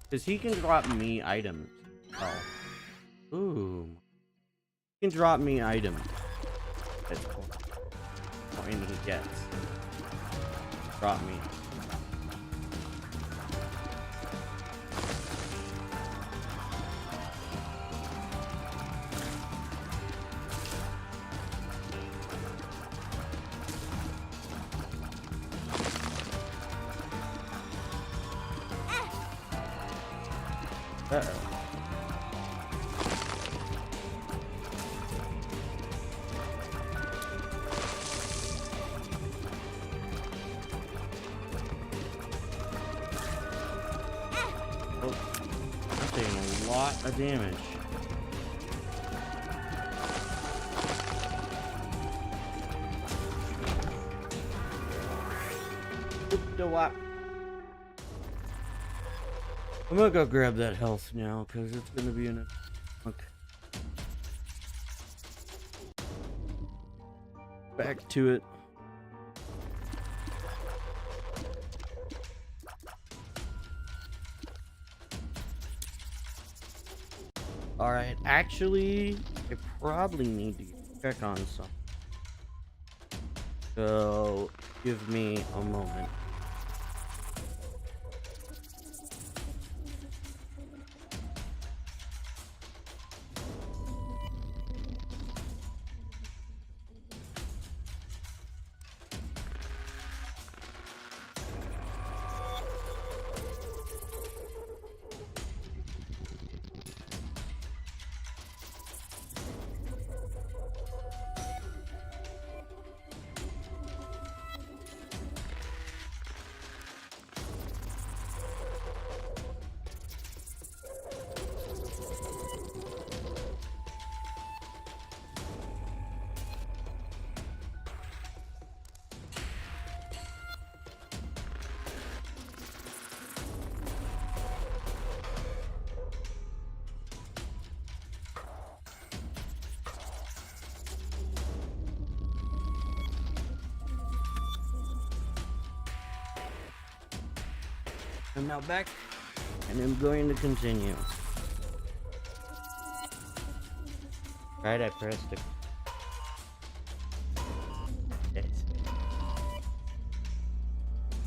Because he can drop me items. Oh. Ooh. He can drop me items. That's cool. Or anything he gets. Drop me. Uh-oh. Oh, I'm taking a lot of damage. The what? I'm gonna go grab that health now, because it's gonna be in a... Okay. Back to it. Alright, actually, I probably need to check on something. So, give me a moment. I'm now back, and I'm going to continue. Right, I pressed it. Yes.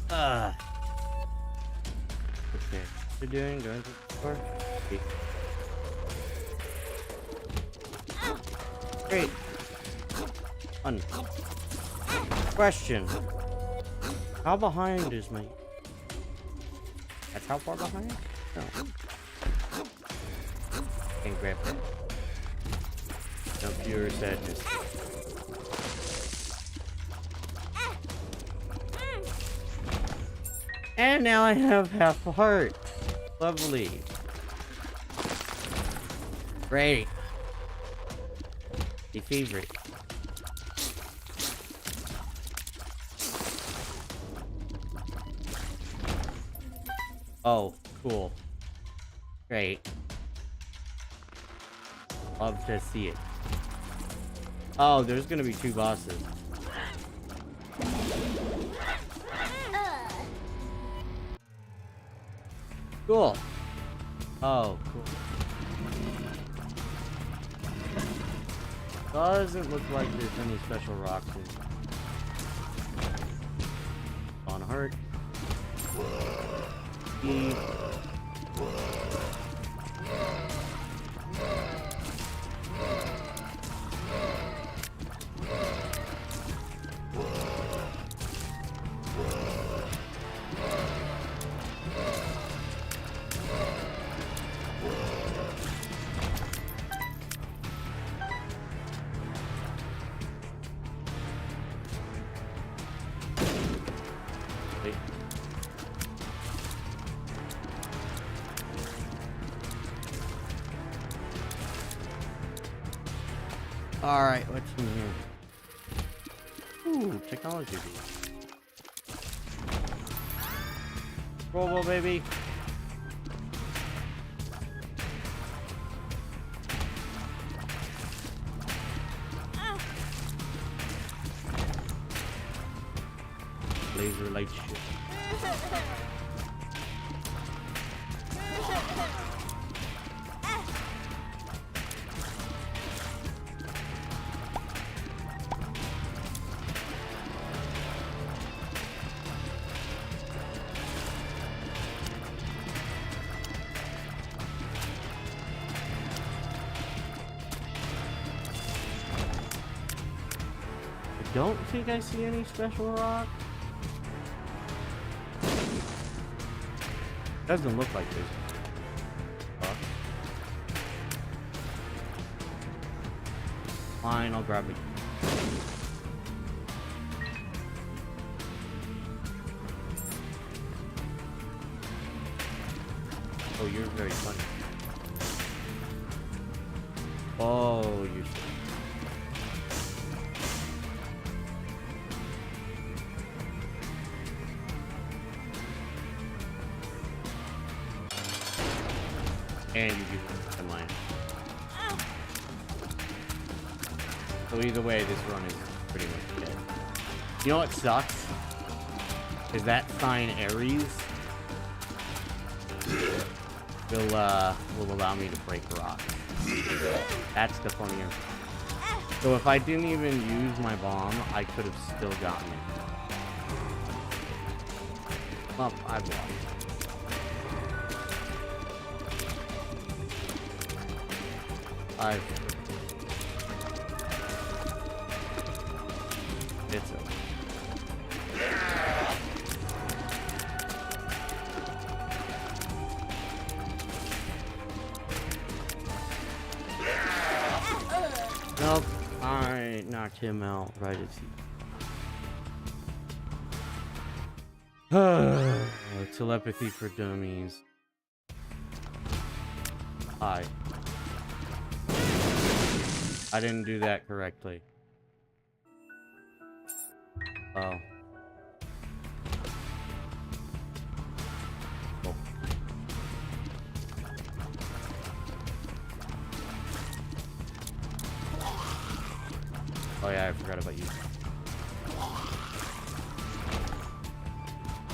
Okay, what are you doing? Going to the store? Okay. Great. Fun. Question. How behind is my... That's how far behind? No. Can't grab it. No pure sadness. And now I have half a heart. Lovely. Great. The favorite. Oh, cool. Great. Love to see it. Oh, there's gonna be 2 bosses. Cool. Oh, cool. Doesn't look like there's any special rocks in. On heart. E. Wait. All right, what's in here? Ooh, technology. Robo baby. Laser light shit. I don't think I see any special rock. Doesn't look like this. Rock. Fine, I'll grab it. Oh, you're very funny. Oh, you're. And you get the line. So either way, this run is pretty much dead. You know what sucks? Is that sign Ares will allow me to break rock. That's the funnier. So if I didn't even use my bomb, I could have still gotten it. Well, I've lost. It's over. Nope, I knocked him out right as he. Telepathy for dummies. Hi. I didn't do that correctly. Oh. Oh. Oh yeah, I forgot about you.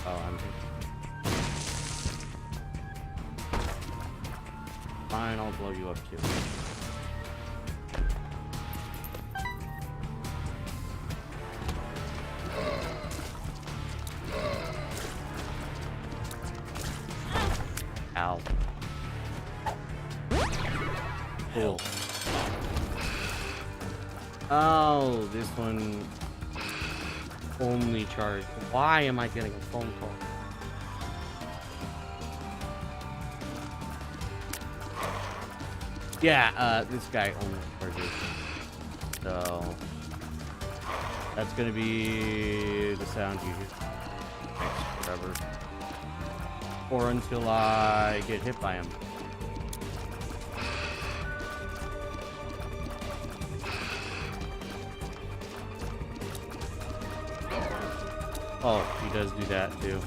Oh, I'm here. Fine, I'll blow you up too. Ow. Cool. Oh, this one only charged. Why am I getting a phone call? Yeah, this guy only charges. So that's gonna be the sound you hear next forever. Or until I get hit by him. Oh, he does do that too.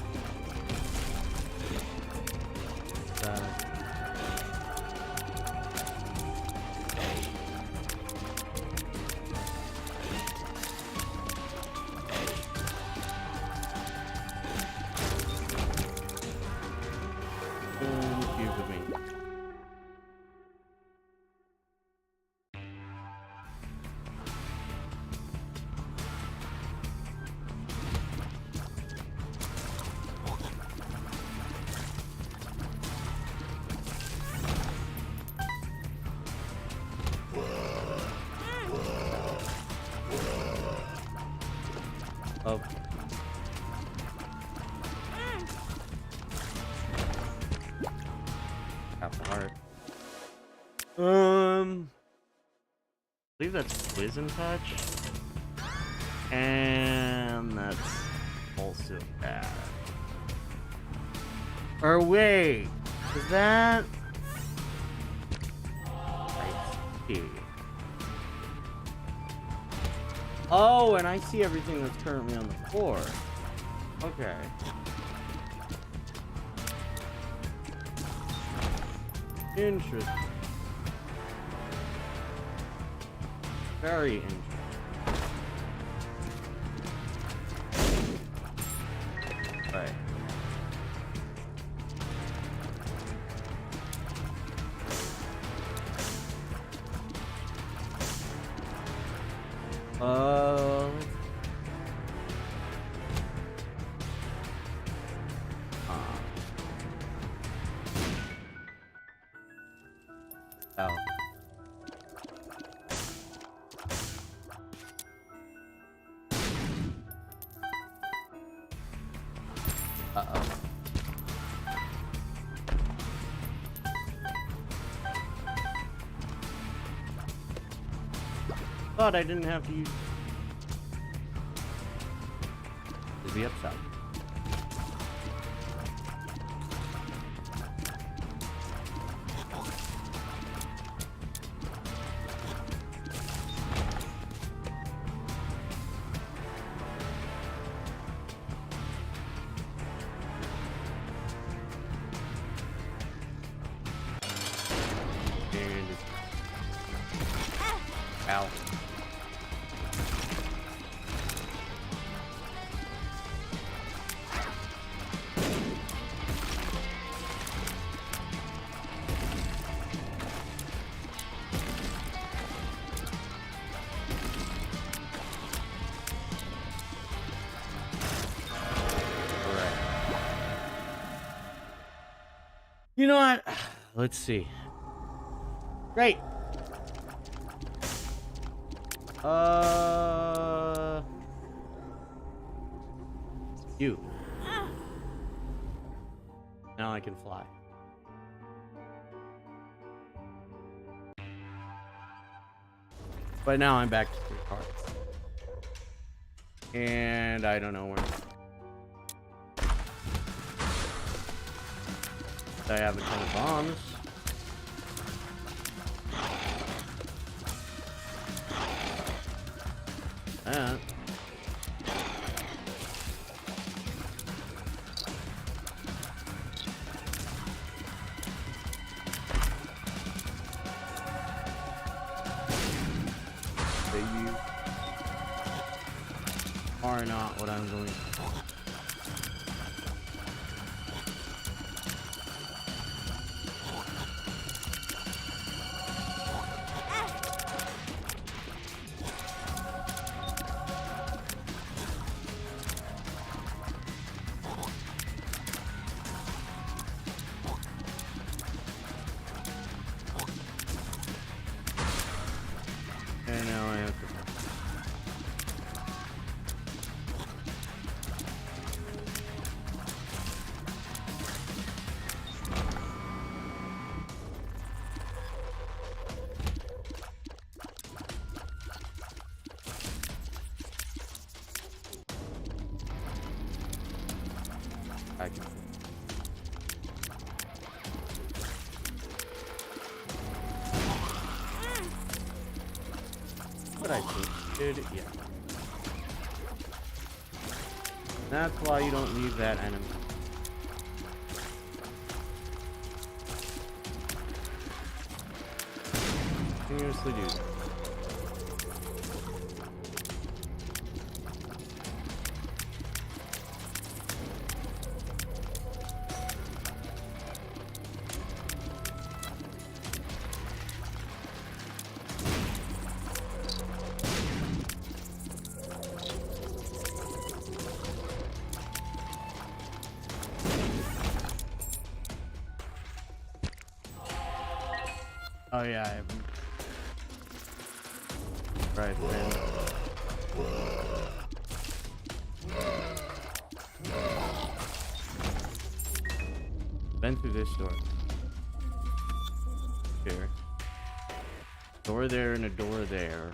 of half a heart. I believe that's Poison Touch. And that's also bad. Or wait, is that? I see. Oh, and I see everything that's currently on the floor. Okay. Interesting. Very interesting. Right. Oh. Uh-oh. Thought I didn't have to use... Is he upset? Ow. You know what? Let's see. Great. You. Now I can fly. But now I'm back to 3 cards. And I don't know where. I have a ton of bombs. That. You are not what I'm going to. And now I have to. I can. But I did, yeah. That's why you don't leave that enemy. Continuously do that. Oh yeah, I haven't. Right then. Been through this door. Here. Door there and a door there.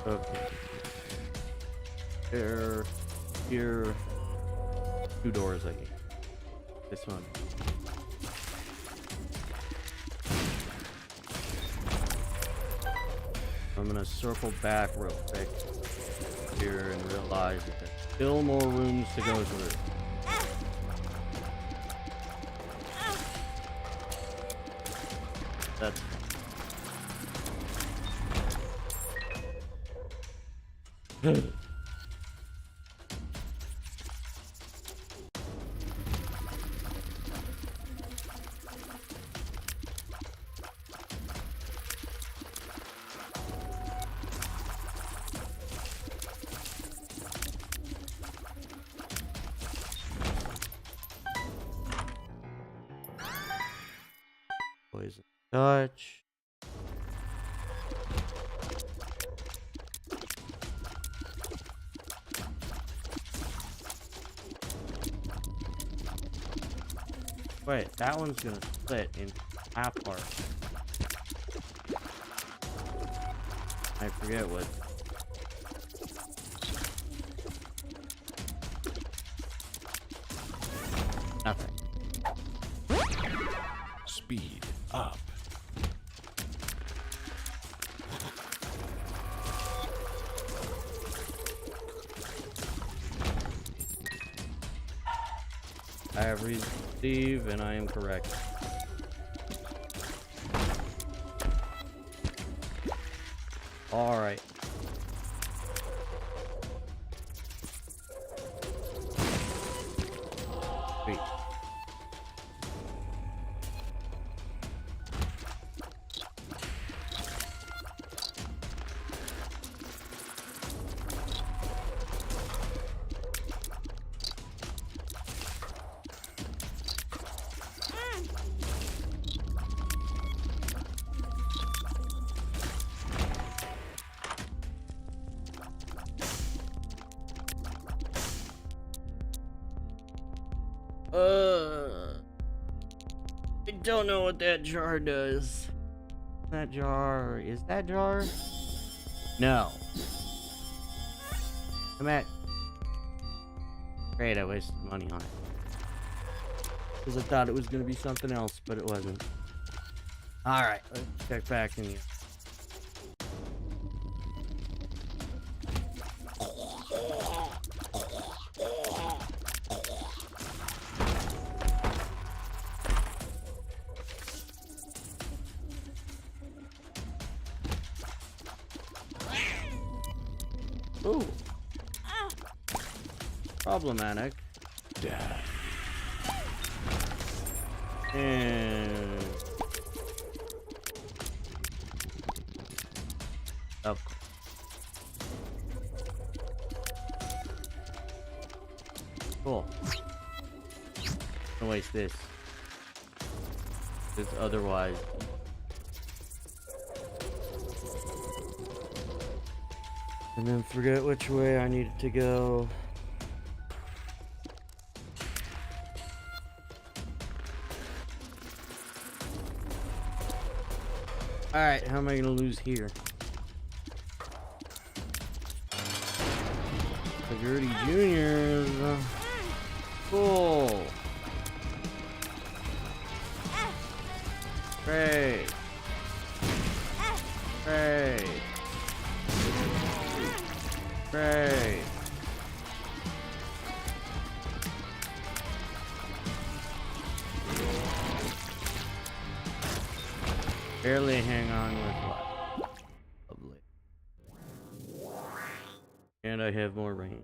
Okay. There, here, 2 doors I need. This one. I'm gonna circle back real quick here and realize that there's still more rooms to go through. That's poison touch. Wait, that one's gonna split in half part. I forget what. Nothing. Speed up. I have received and I am correct. All right. Sweet. I don't know what that jar does. That jar, is that jar? No. Come at. Great, I wasted money on it. Because I thought it was going to be something else, but it wasn't. Alright, let's check back in here. Ooh. Problematic. Death. And of course. Cool. Don't waste this. Because otherwise. And then forget which way I needed to go. Alright, how am I gonna lose here? Security Juniors. Cool. Great. Great. Great. Barely hang on with what? Lovely. And I have more rain.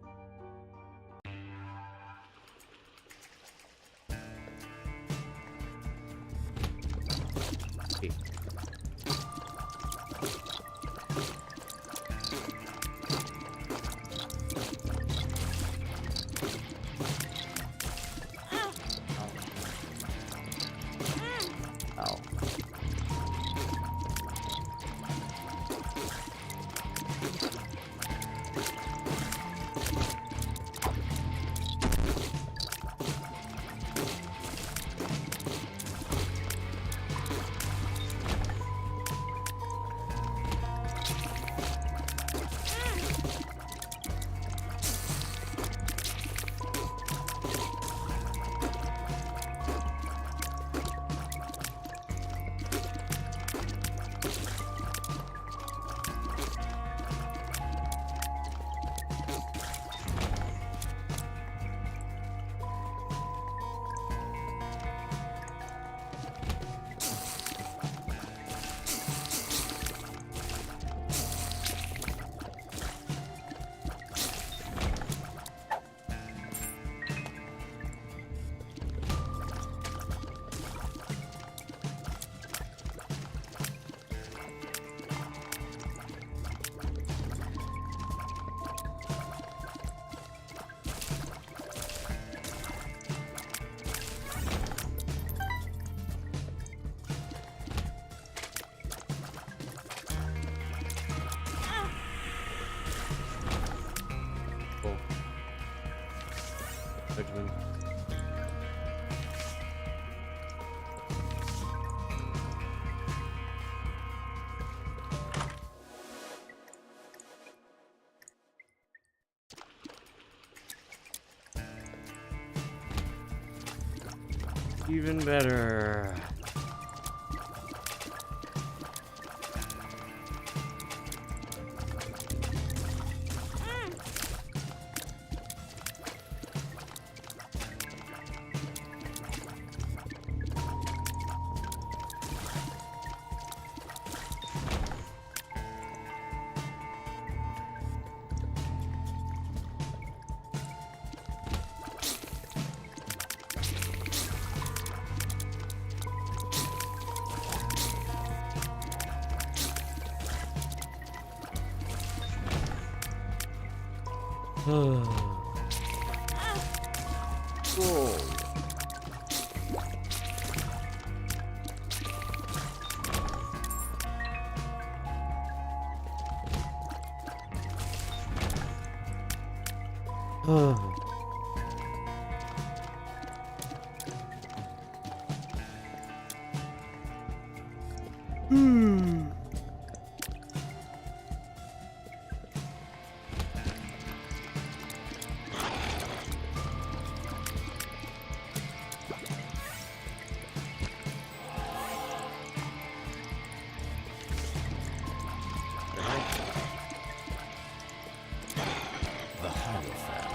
Even better. Whoa. The Hierophant.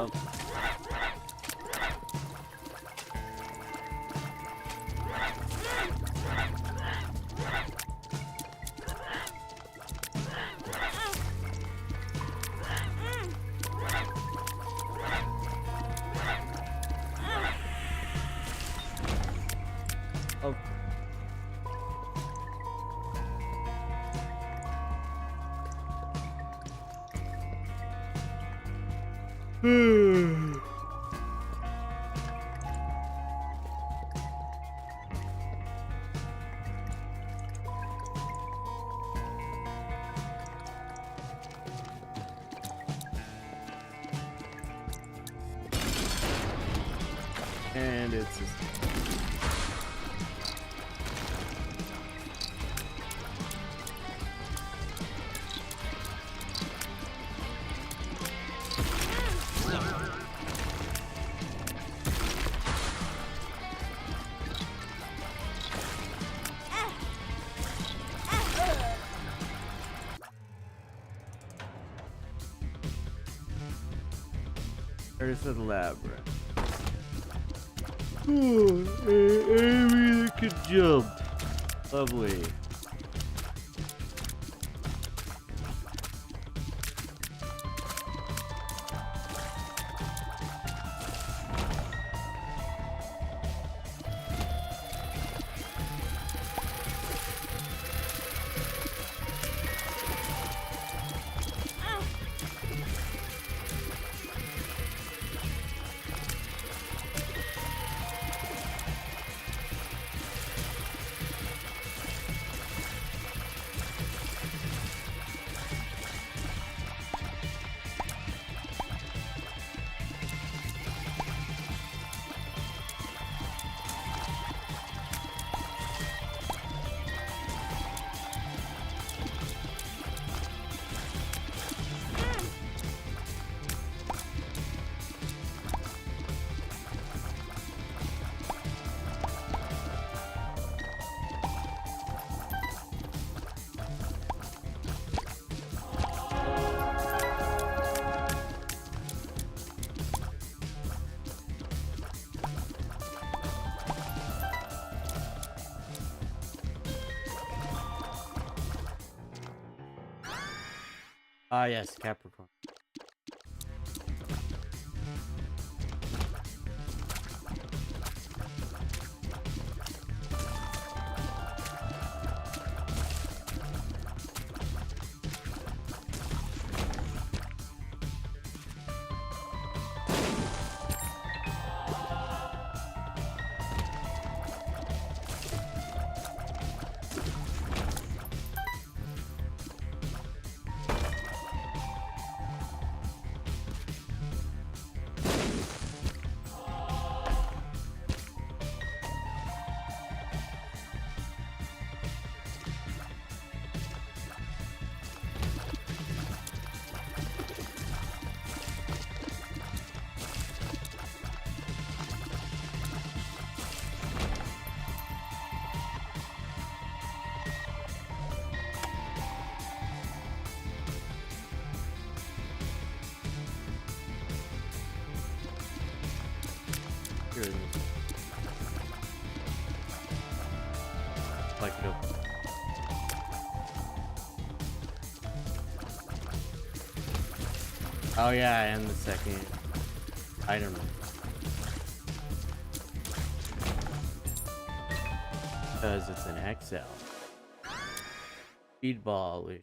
Oh. And it's there's the labyrinth. Amy can jump. Lovely. Ah, yes, Capricorn. Here it is. Like it open. Oh yeah, and the second item. Because it's an XL. Speedball.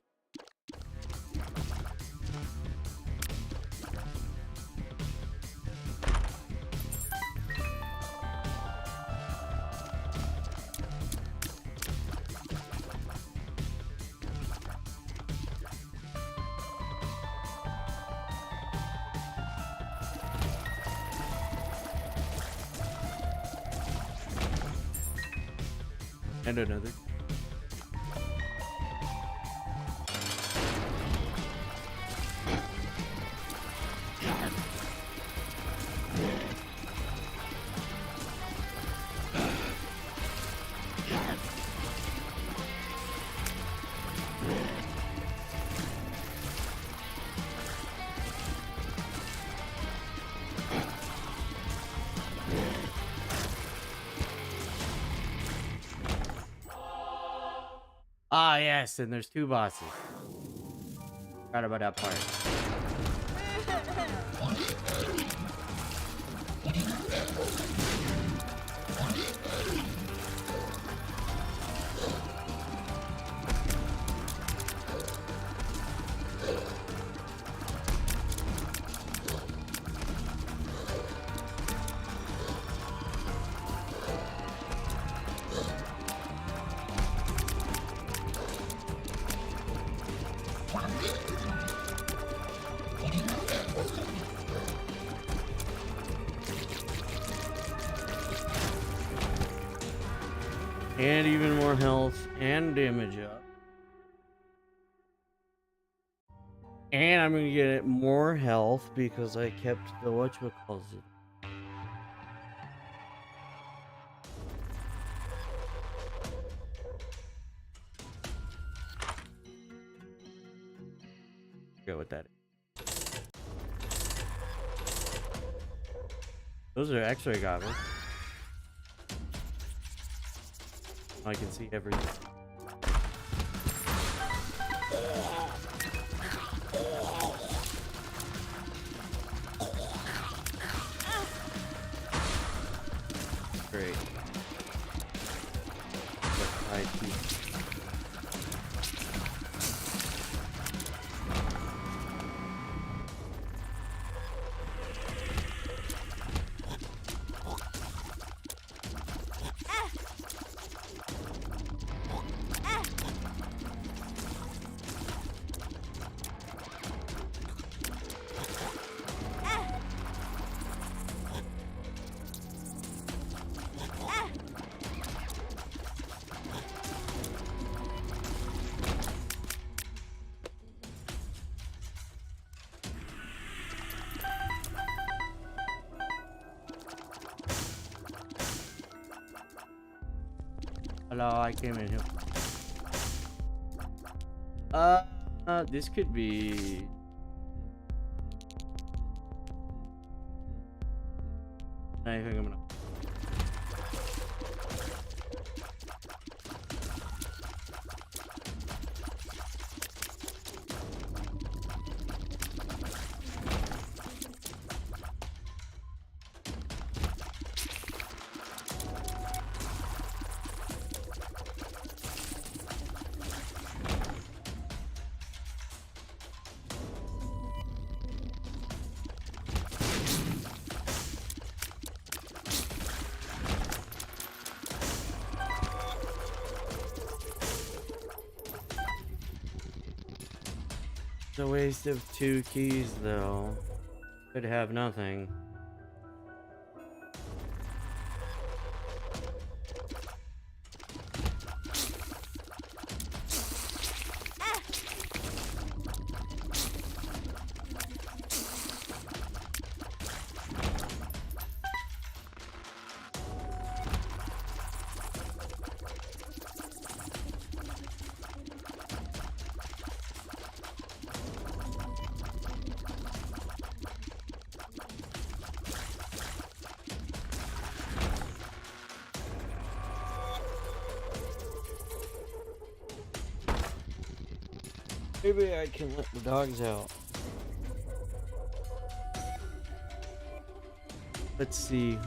And another. Ah, yes, and there's two bosses. Forgot about that part. And even more health and damage up. And I'm gonna get more health because I kept the whatchamacallit. Forget what that is. Those are X-ray goggles. I can see everything. Great. Hello, I came in here. This could be. I think I'm gonna. It's a waste of 2 keys, though. Could have nothing. Maybe I can let the dogs out. Let's see.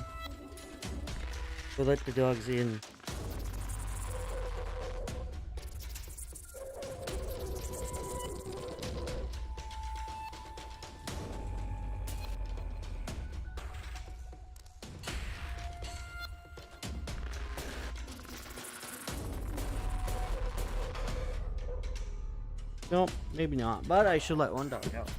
We'll let the dogs in. Nope, maybe not. But I should let one dog out.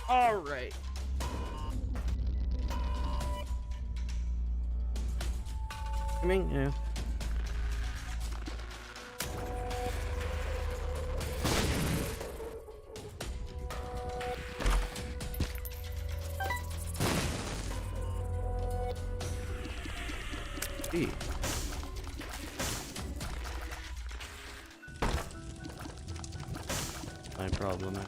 All right. Coming, yeah. My problem.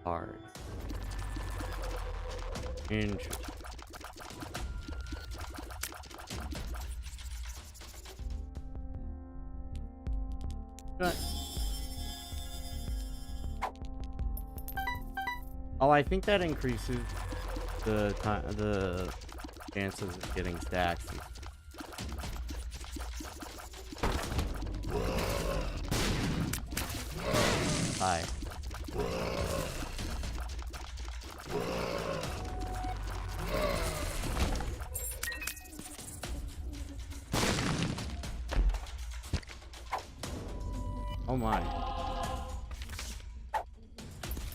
Hard. Interesting. What? Oh, I think that increases the chances of getting stacks. Hi. Oh my.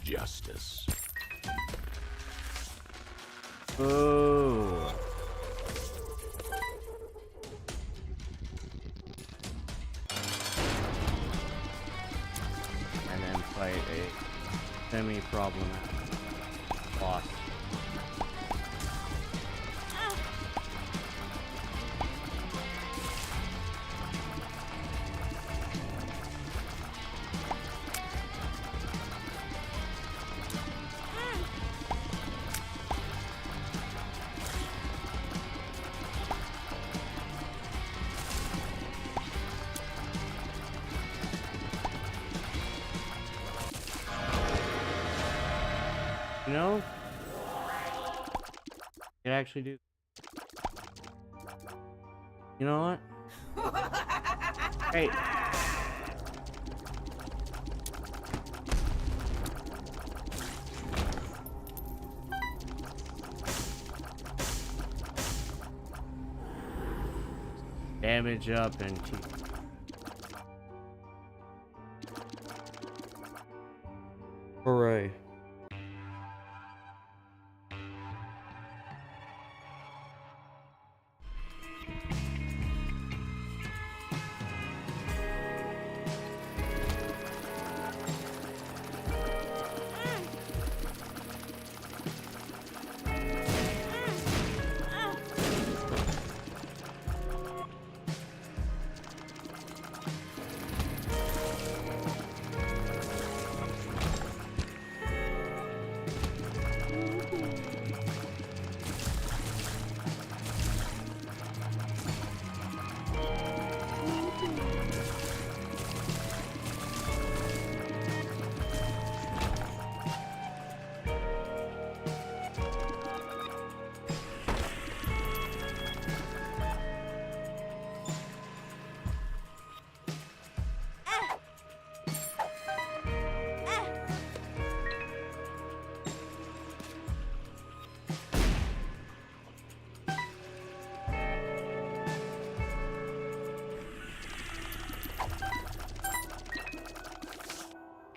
Justice. Oh. And then fight a semi-problematic boss. You know, it actually do. You know what? Hey. Damage up and keep. Hooray.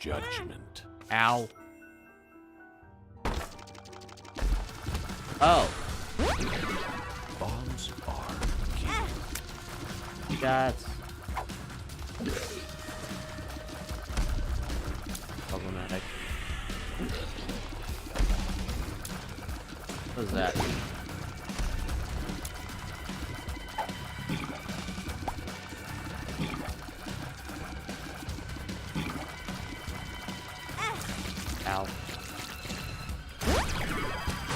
Judgment. Ow. Oh. Bombs are key. That's problematic. What is that? Ow.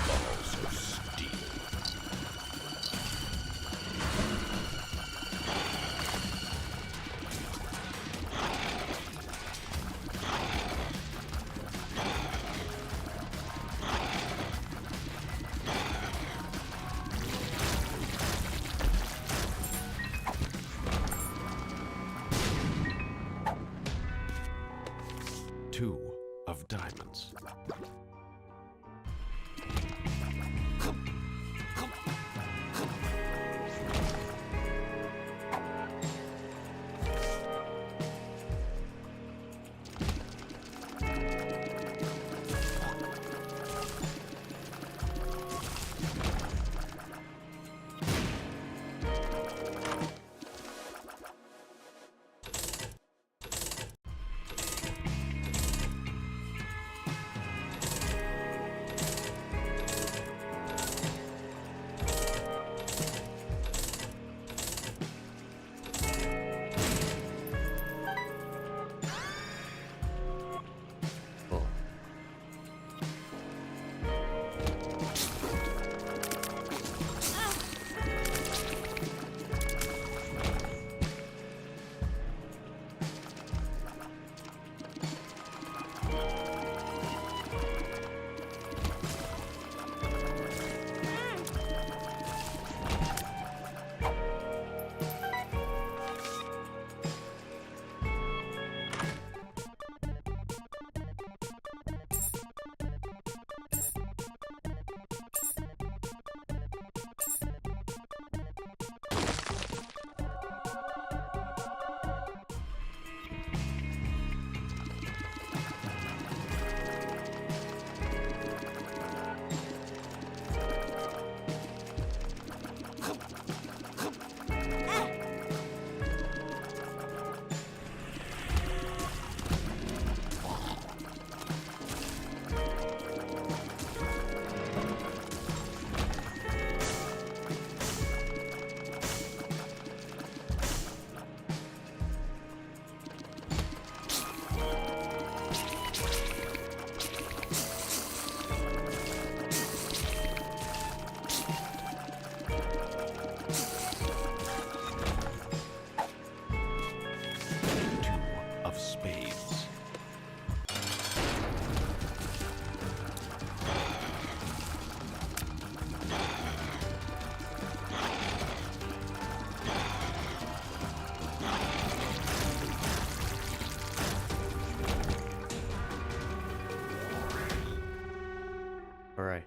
Balls of steel. Two of diamonds. Cool. Two of spades. All right.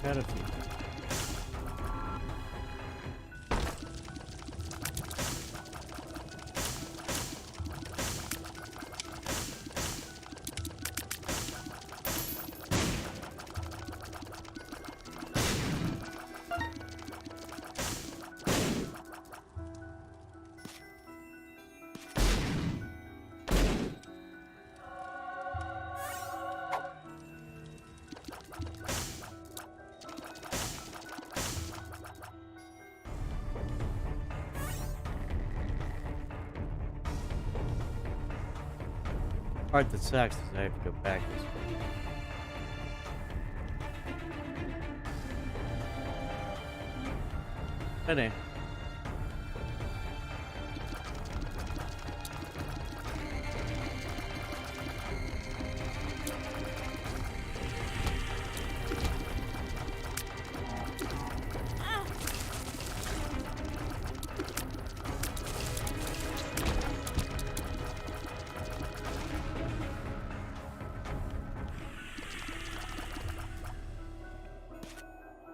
Had a few. Part that sucks is I have to go back this way. Today.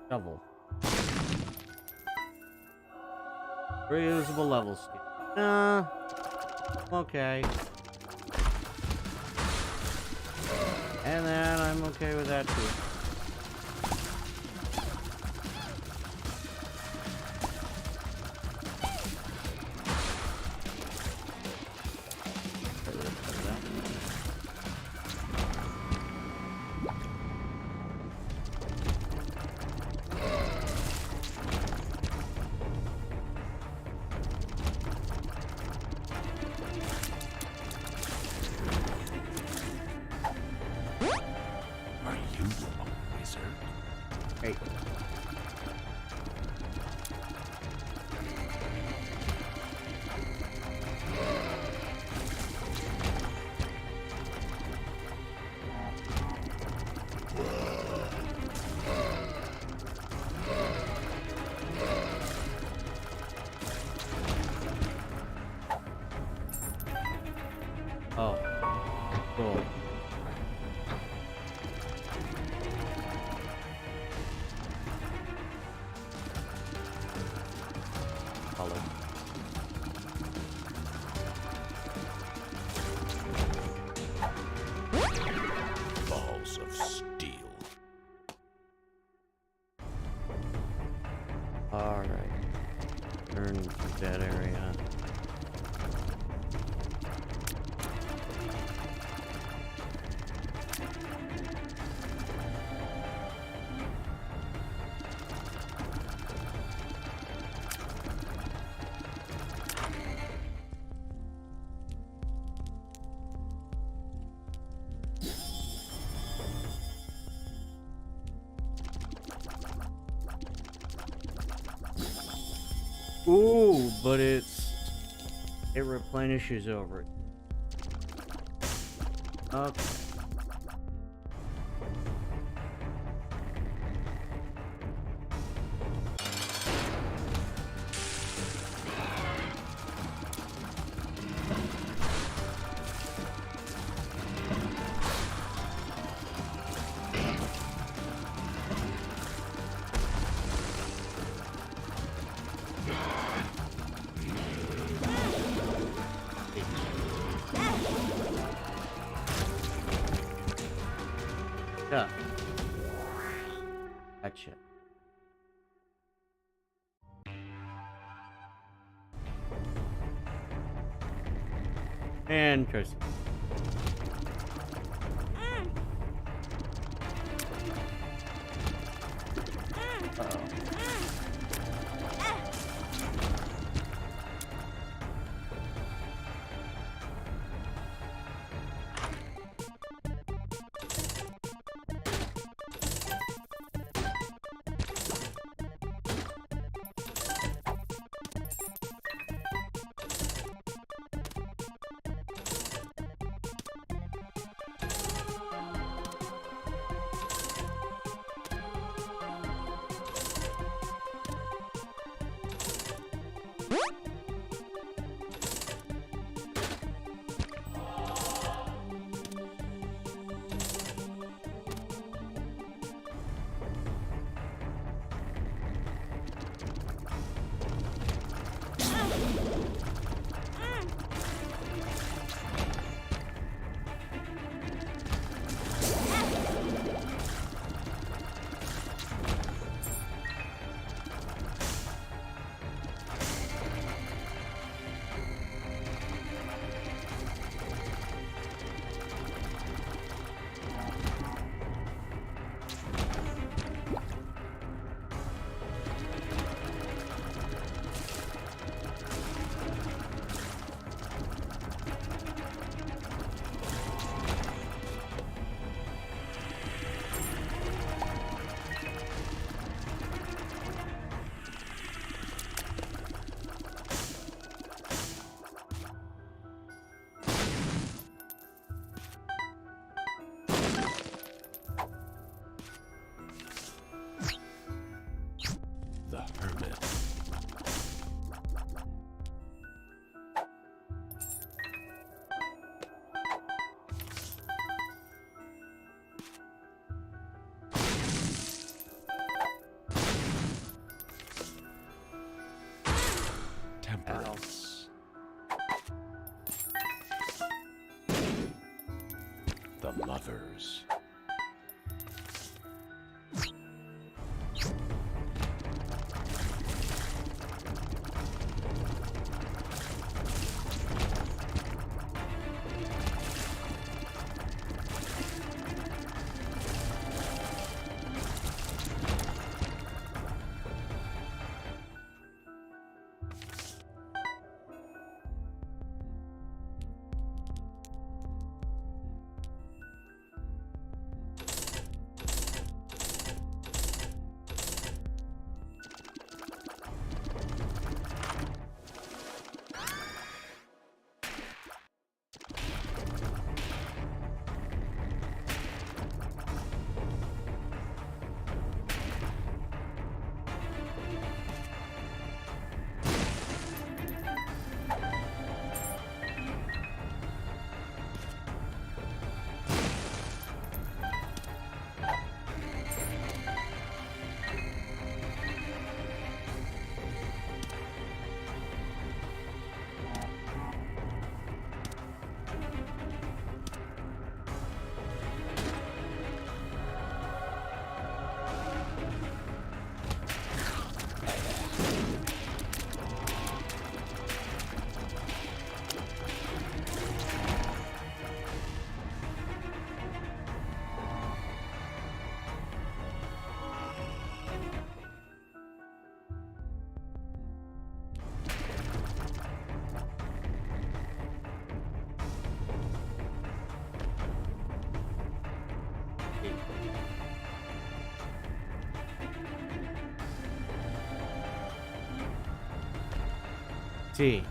Shovel. Reusable level skill. Okay. And then I'm okay with that too. Hey. Oh. Cool. Balls of steel. Alright. Turn to that area. Ooh, but it replenishes over it. Okay. Yeah. Gotcha. Interesting. the mothers. See.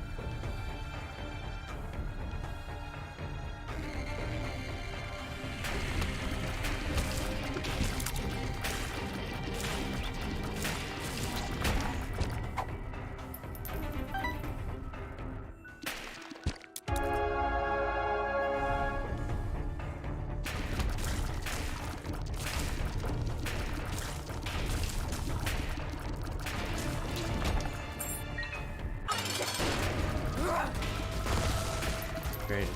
Great.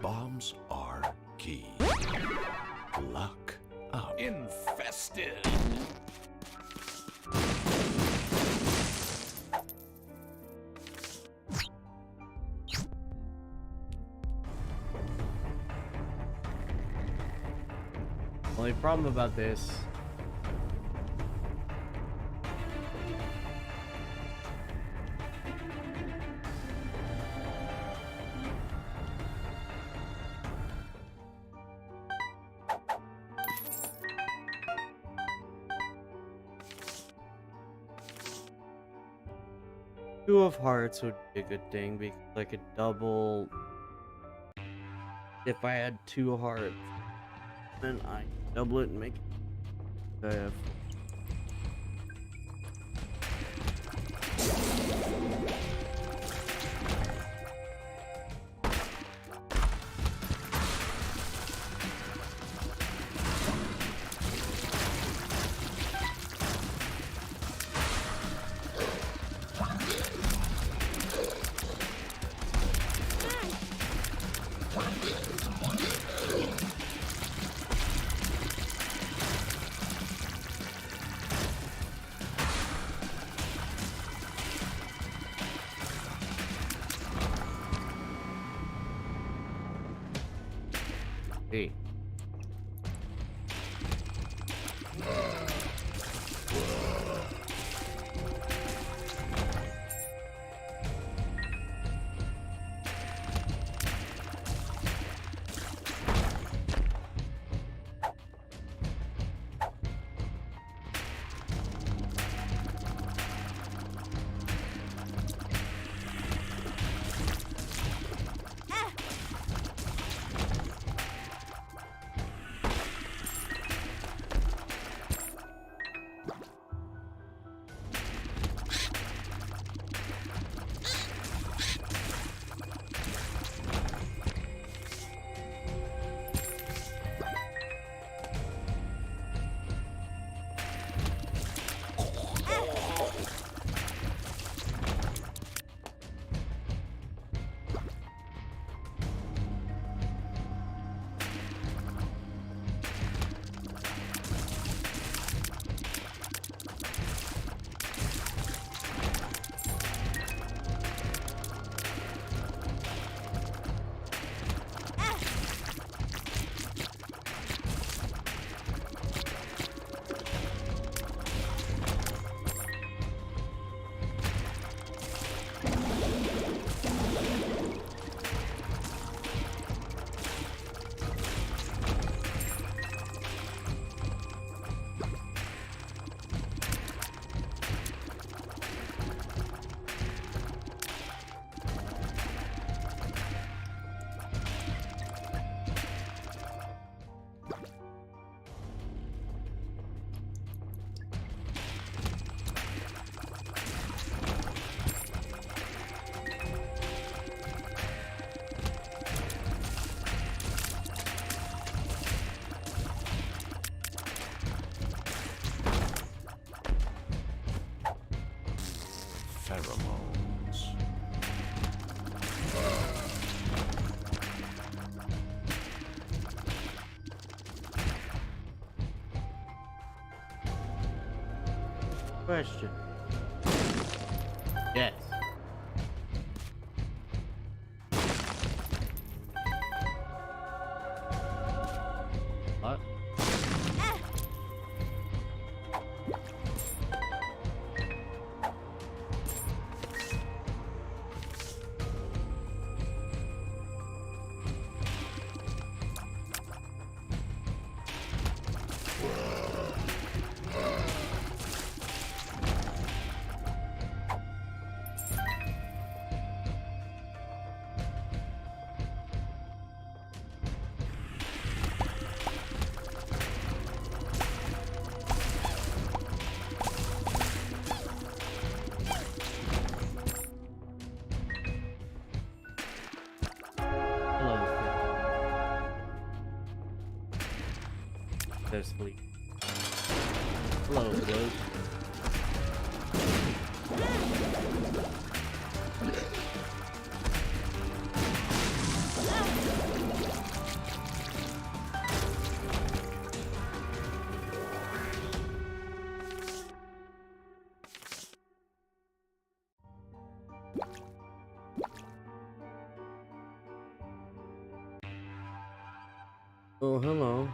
Bombs are key. Luck up. Infested. Only problem about this. Two of hearts would be a good thing because I could double if I had two hearts. Then I double it and make it. Hey. bones. Question. Yes. What? Hello, Finn. There's Fleet. Hello, Rose. Oh, hello.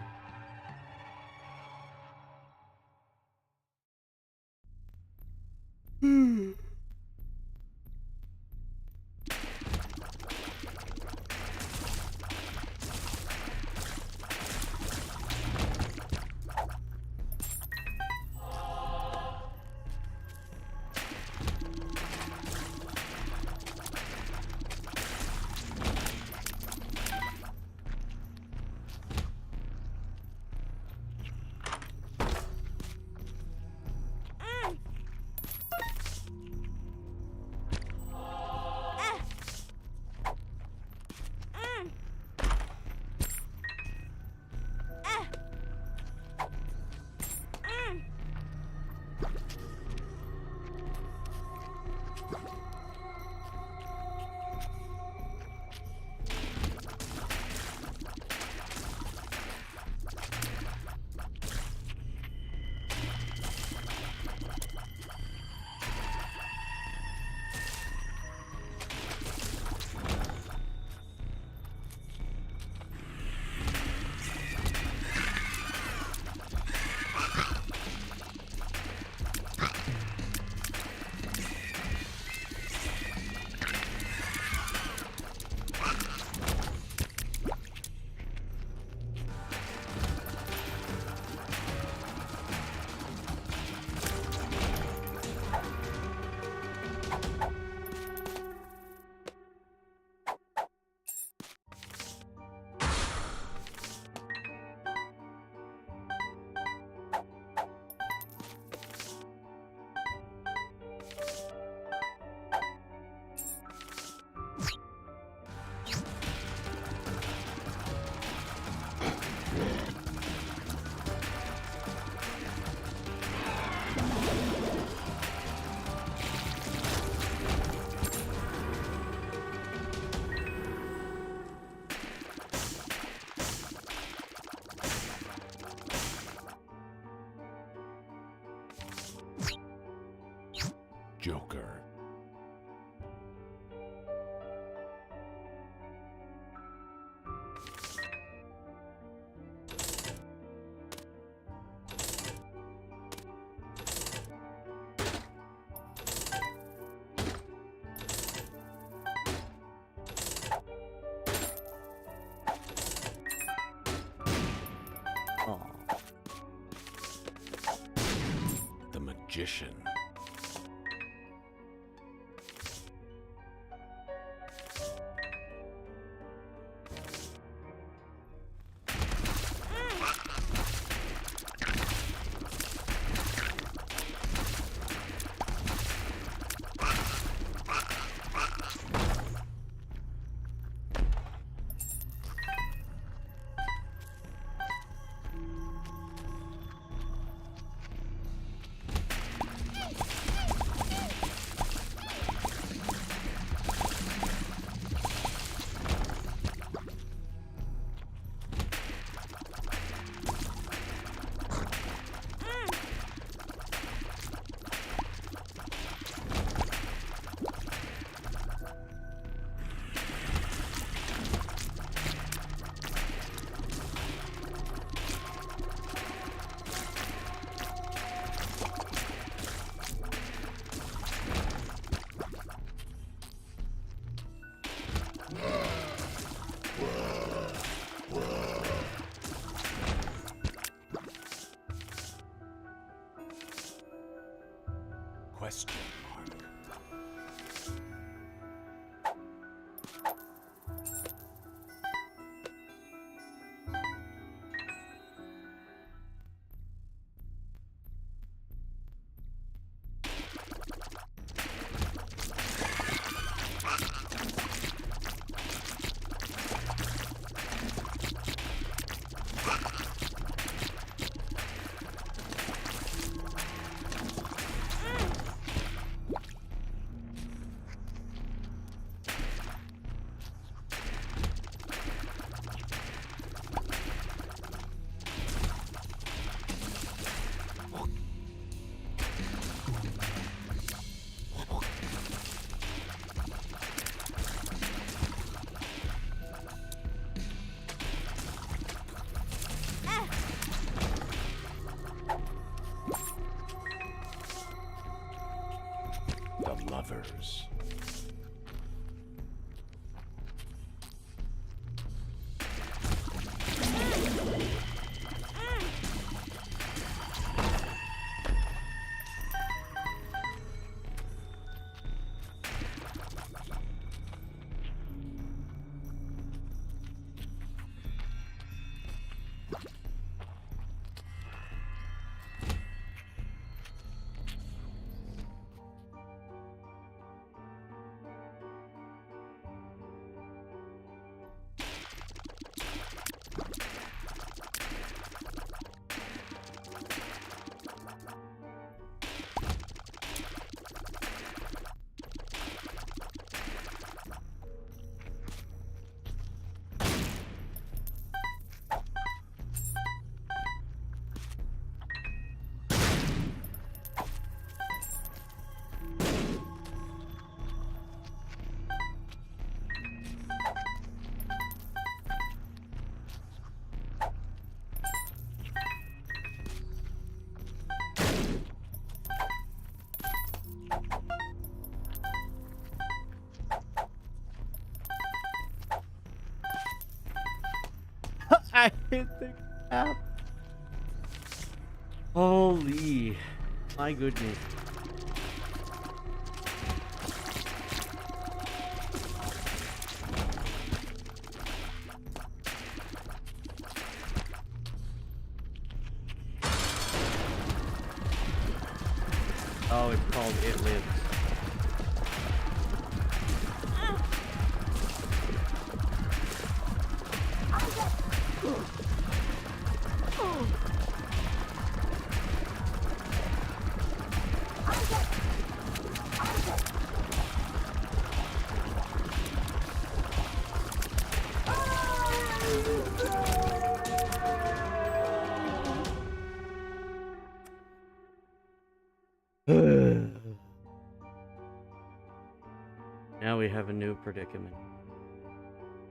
Joker. Oh. The Magician. Darkness. I hit the cap. Holy, my goodness. Oh, it's called It Lives. Now we have a new predicament.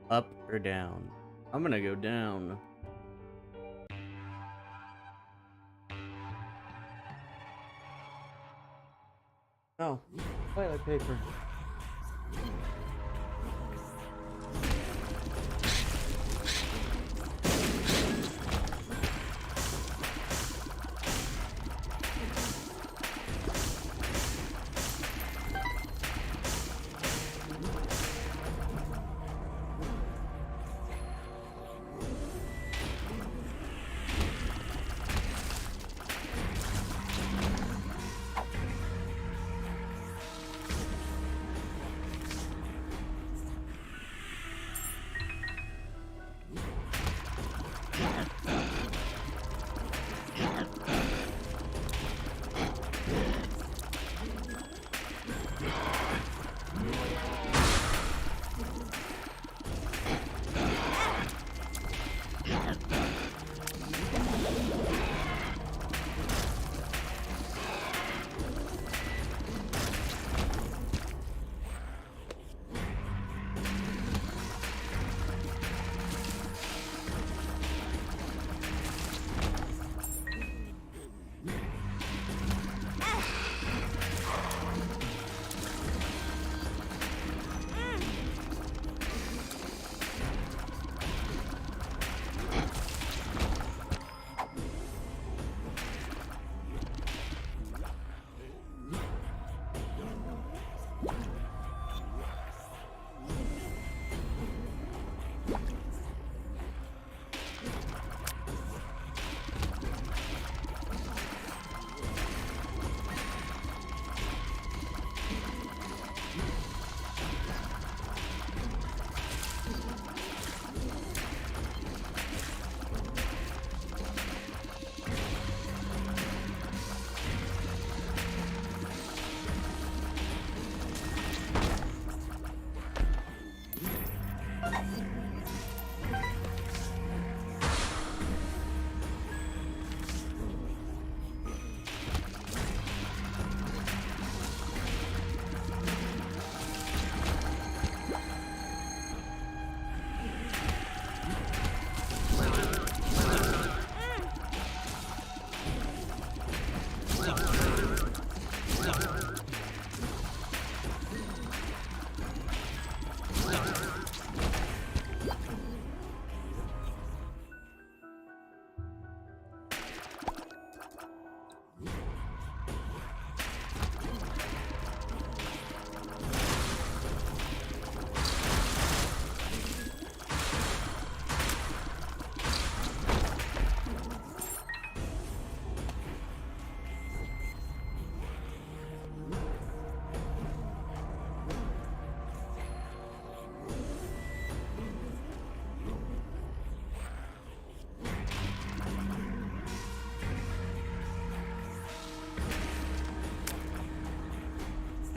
Up or down? I'm gonna go down. Oh, toilet paper.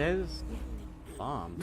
says bomb.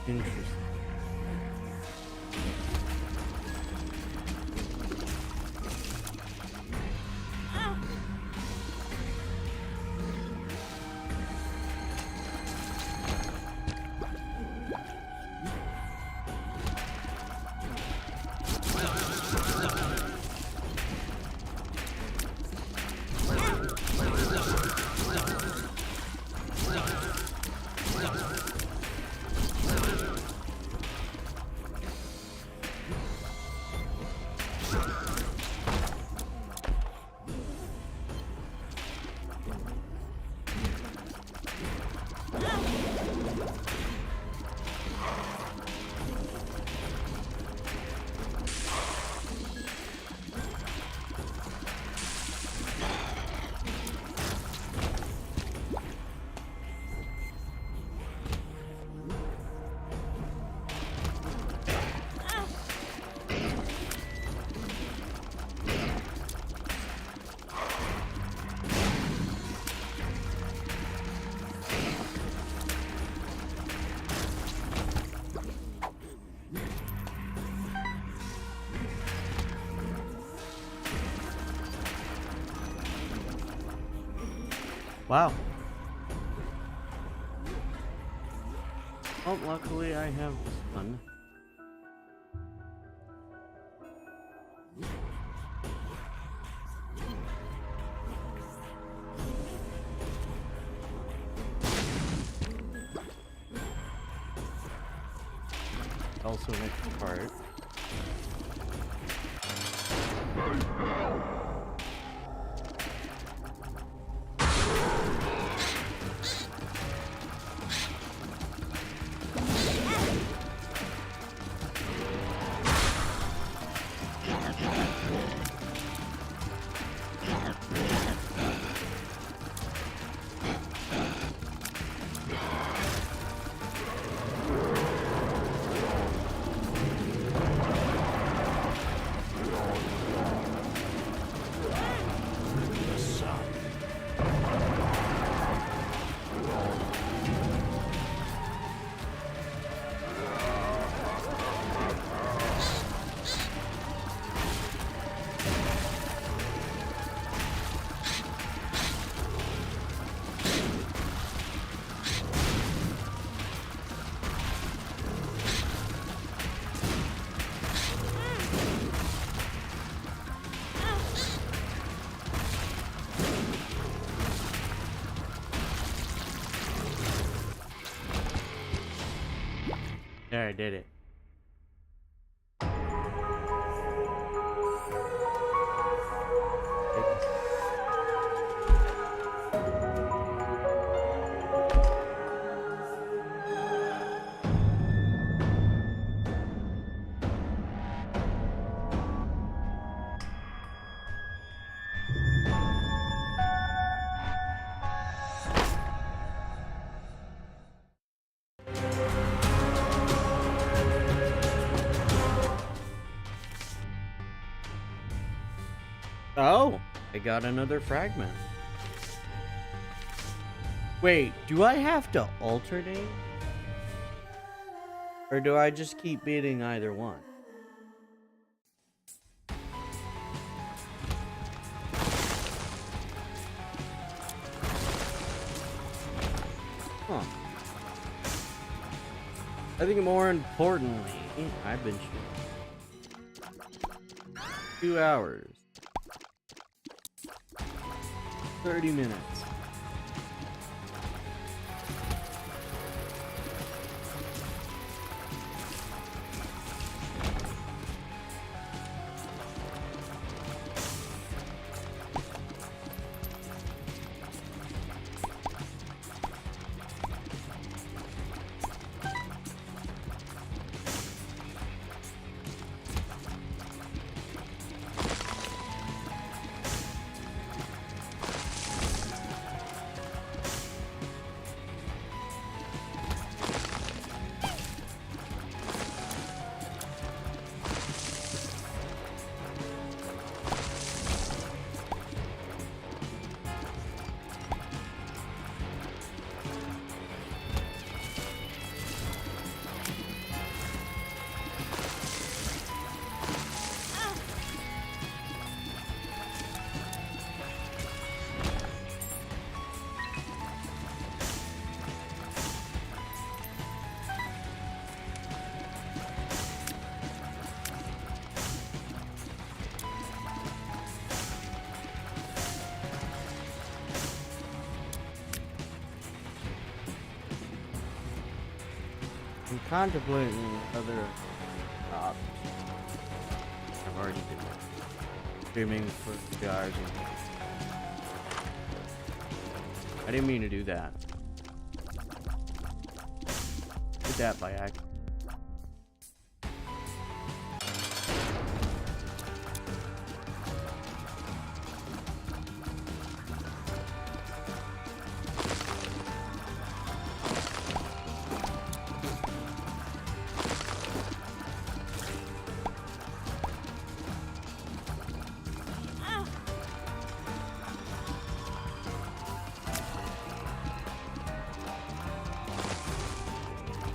Interesting. Wow. Oh, luckily I have this one. Also next part. There, I did it. Oh, I got another fragment. Wait, do I have to alternate? Or do I just keep beating either one? Huh. I think more importantly, I've been shooting. 2 hours. 30 minutes. I'm contemplating other options. I've already been streaming for 2 hours. I didn't mean to do that. Did that by accident.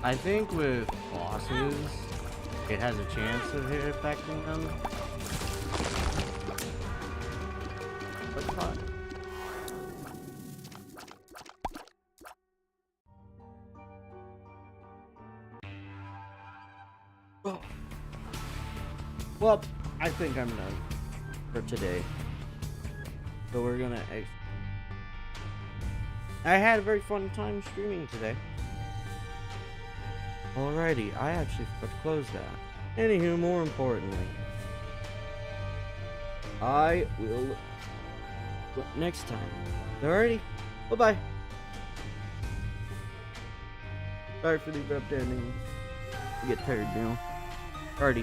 I think with bosses, it has a chance of it affecting them. But fun. Oh. Well, I think I'm done for today. So we're gonna. I had a very fun time streaming today. Alrighty, I actually forgot to close that. Anywho, more importantly, I will next time. Alrighty, bye bye. Sorry for the abrupt ending. I get tired now. Alrighty.